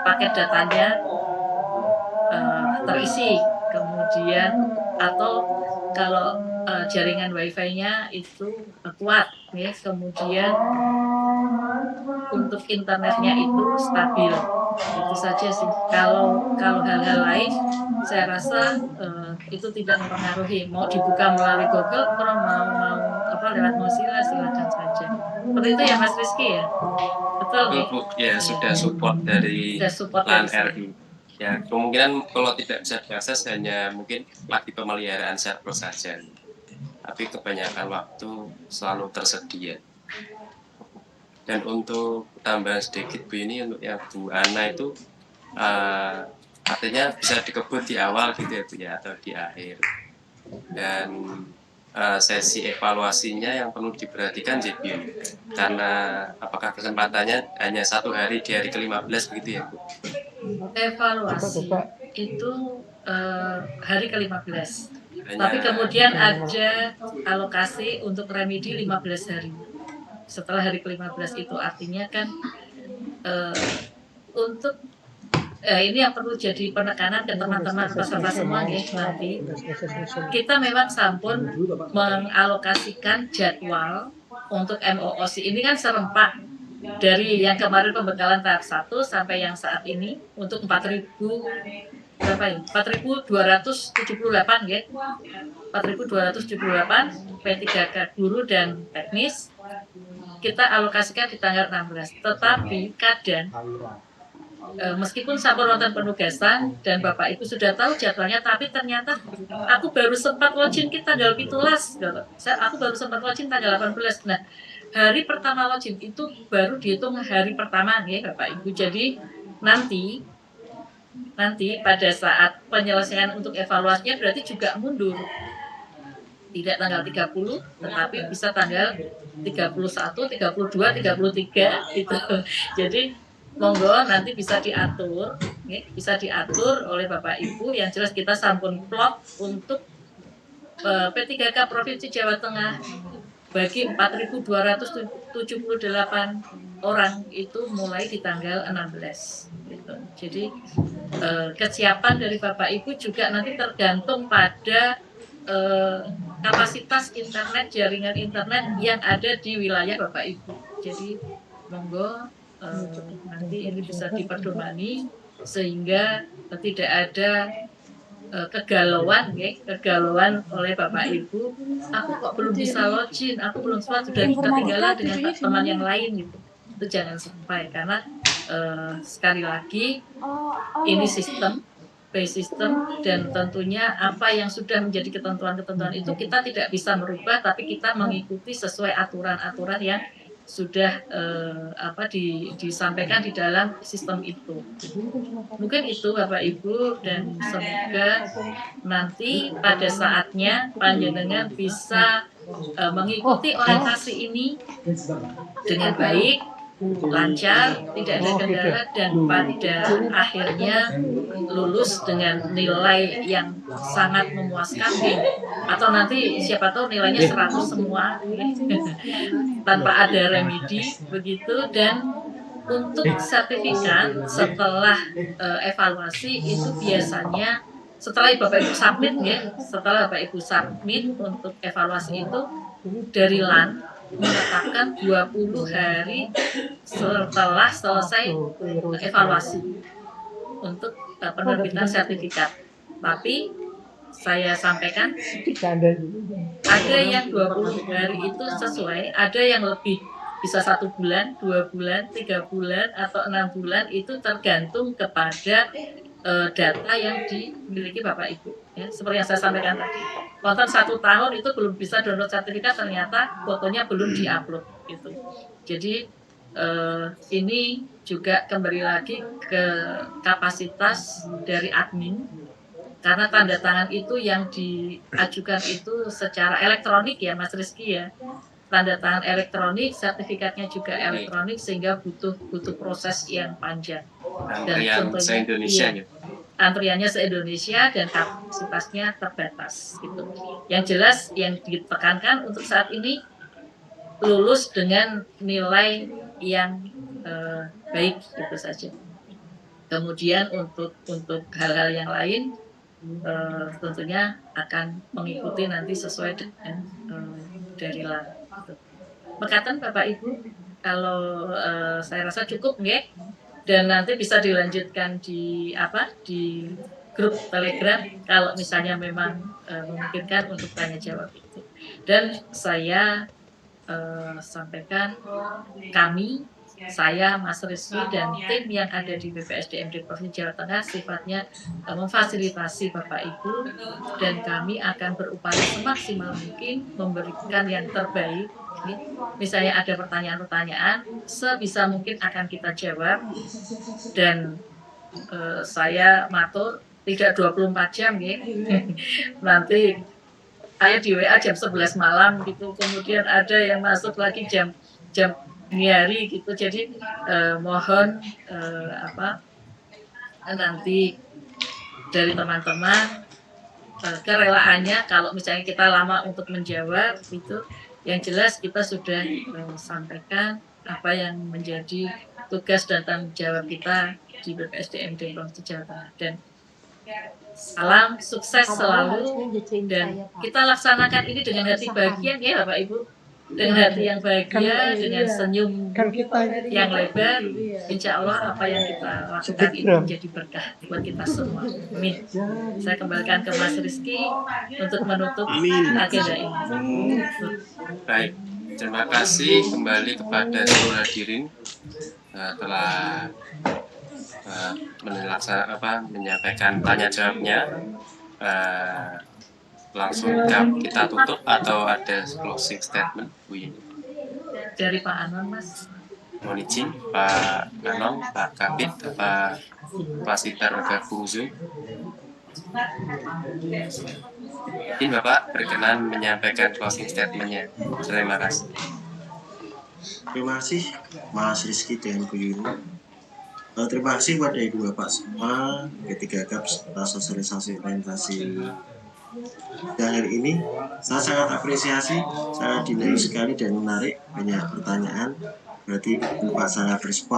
paket datanya terisi, kemudian atau kalau jaringan wifi-nya itu kuat ya, kemudian untuk internetnya itu stabil. Itu saja sih. Kalau hal-hal lain saya rasa itu tidak mempengaruhi. Mau dibuka melalui Google atau mau lewat Mozilla, silakan saja. Seperti itu ya Mas Rizky ya. Betul Bu, ya sudah support dari LAN RI. Ya, kemungkinan kalau tidak bisa diakses hanya mungkin lagi pemeliharaan server saja. Tapi kebanyakan waktu selalu tersedia. Dan untuk tambahan sedikit Bu, ini untuk yang Bu Ana itu artinya bisa dikebut di awal gitu ya Bu ya, atau di akhir. Dan sesi evaluasinya yang perlu diperhatikan jadi karena apakah kesempatannya hanya 1 hari di hari ke-15 begitu ya Bu? Evaluasi itu hari ke-15. Tapi kemudian ada alokasi untuk remedi 15 hari. Setelah hari ke-15 itu artinya kan untuk ini yang perlu jadi penekanan ke teman-teman peserta semua ya, nanti kita memang sampun mengalokasikan jadwal untuk MOOC ini kan serempak dari yang kemarin pembekalan tahap 1 sampai yang saat ini untuk 4.000 berapa ya? 4.278 ya. 4.278 P3K guru dan teknis kita alokasikan di tanggal 16. Tetapi kadang meskipun sampun wonten penugasan dan Bapak Ibu sudah tahu jadwalnya, tapi ternyata aku baru sempat login ke tanggal 17. Aku baru sempat login tanggal 18. Nah, hari pertama login itu baru dihitung hari pertama ya Bapak Ibu. Jadi nanti pada saat penyelesaian untuk evaluasinya berarti juga mundur. Tidak tanggal 30, tetapi bisa tanggal 31, 32, 33 gitu. Jadi monggo nanti bisa diatur, ya, bisa diatur oleh Bapak Ibu. Yang jelas kita sampun plot untuk P3K Provinsi Jawa Tengah bagi 4.278 orang itu mulai di tanggal 16 gitu. Jadi kesiapan dari Bapak Ibu juga nanti tergantung pada kapasitas internet, jaringan internet yang ada di wilayah Bapak Ibu. Jadi monggo nanti ini bisa diperdomani sehingga tidak ada kegalauan oleh Bapak Ibu. Aku kok belum bisa login, aku belum sempat, sudah ketinggalan dengan teman yang lain gitu. Itu jangan sampai, karena sekali lagi ini sistem dan tentunya apa yang sudah menjadi ketentuan-ketentuan itu kita tidak bisa merubah, tapi kita mengikuti sesuai aturan-aturan yang sudah disampaikan di dalam sistem itu. Mungkin itu Bapak Ibu, dan semoga nanti pada saatnya panjenengan bisa mengikuti orientasi ini dengan baik, lancar, tidak ada kendala, dan pada akhirnya lulus dengan nilai yang sangat memuaskan atau nanti siapa tahu nilainya 100 semua tanpa ada remedi begitu. Dan untuk sertifikat setelah evaluasi itu biasanya setelah Bapak Ibu submit setelah Bapak Ibu submit untuk evaluasi itu dari LAN menetapkan 20 hari setelah selesai evaluasi untuk penerbitan sertifikat. Tapi saya sampaikan ada yang 20 hari itu sesuai, ada yang lebih, bisa 1 bulan, 2 bulan, 3 bulan, atau 6 bulan, itu tergantung kepada data yang dimiliki Bapak Ibu. Ya, seperti yang saya sampaikan tadi, wonten 1 tahun itu belum bisa download sertifikat, ternyata fotonya belum diupload gitu. Jadi ini juga kembali lagi ke kapasitas dari admin, karena tanda tangan itu yang diajukan itu secara elektronik ya Mas Rizky ya, tanda tangan elektronik, sertifikatnya juga elektronik, sehingga butuh proses yang panjang. Dan Antrian se-Indonesia iya, antriannya se-Indonesia dan kapasitasnya terbatas gitu. Yang jelas yang ditekankan untuk saat ini lulus dengan nilai yang baik, itu saja. Kemudian untuk hal-hal yang lain tentunya akan mengikuti nanti sesuai dengan dari LAN. Mekaten Bapak Ibu, kalau saya rasa cukup nggih, dan nanti bisa dilanjutkan di grup Telegram kalau misalnya memang memungkinkan untuk tanya jawab itu. Dan saya sampaikan saya, Mas Rizky, dan tim yang ada di BPSDMD Provinsi Jawa Tengah sifatnya memfasilitasi Bapak Ibu, dan kami akan berupaya semaksimal mungkin memberikan yang terbaik. Misalnya ada pertanyaan-pertanyaan, sebisa mungkin akan kita jawab, dan saya matur tidak 24 jam ya. Nanti saya di WA jam 11 malam gitu, kemudian ada yang masuk lagi jam dini hari gitu. Jadi mohon nanti dari teman-teman kerelaannya, kalau misalnya kita lama untuk menjawab itu, yang jelas kita sudah sampaikan apa yang menjadi tugas dan tanggung jawab kita di BPSDMD Provinsi Jawa Tengah. Dan salam sukses selalu, dan kita laksanakan ini dengan hati bahagia ya Bapak Ibu. dengan hati yang bahagia, dengan senyum yang lebar, insya Allah apa yang kita lakukan ini menjadi berkah buat kita semua. Amin. Saya kembalikan ke Mas Rizky untuk menutup agenda ini. Baik, terima kasih kembali kepada seluruh hadirin telah menyampaikan tanya jawabnya. Langsung kita tutup atau ada closing statement Bu Yuni? Dari Pak Anon, Mas. Mohon izin Pak Anon, Pak Kabit, Pak Fasilitar Gabung Zoom. Mungkin Bapak berkenan menyampaikan closing statement-nya. Terima kasih. Terima kasih Mas Rizky dan Bu Yuni. Terima kasih kepada Ibu Bapak semua, ketiga GAP atas sosialisasi orientasi. Dan hari ini saya sangat apresiasi, sangat dinamis sekali dan menarik, banyak pertanyaan. Berarti Bapak sangat respon.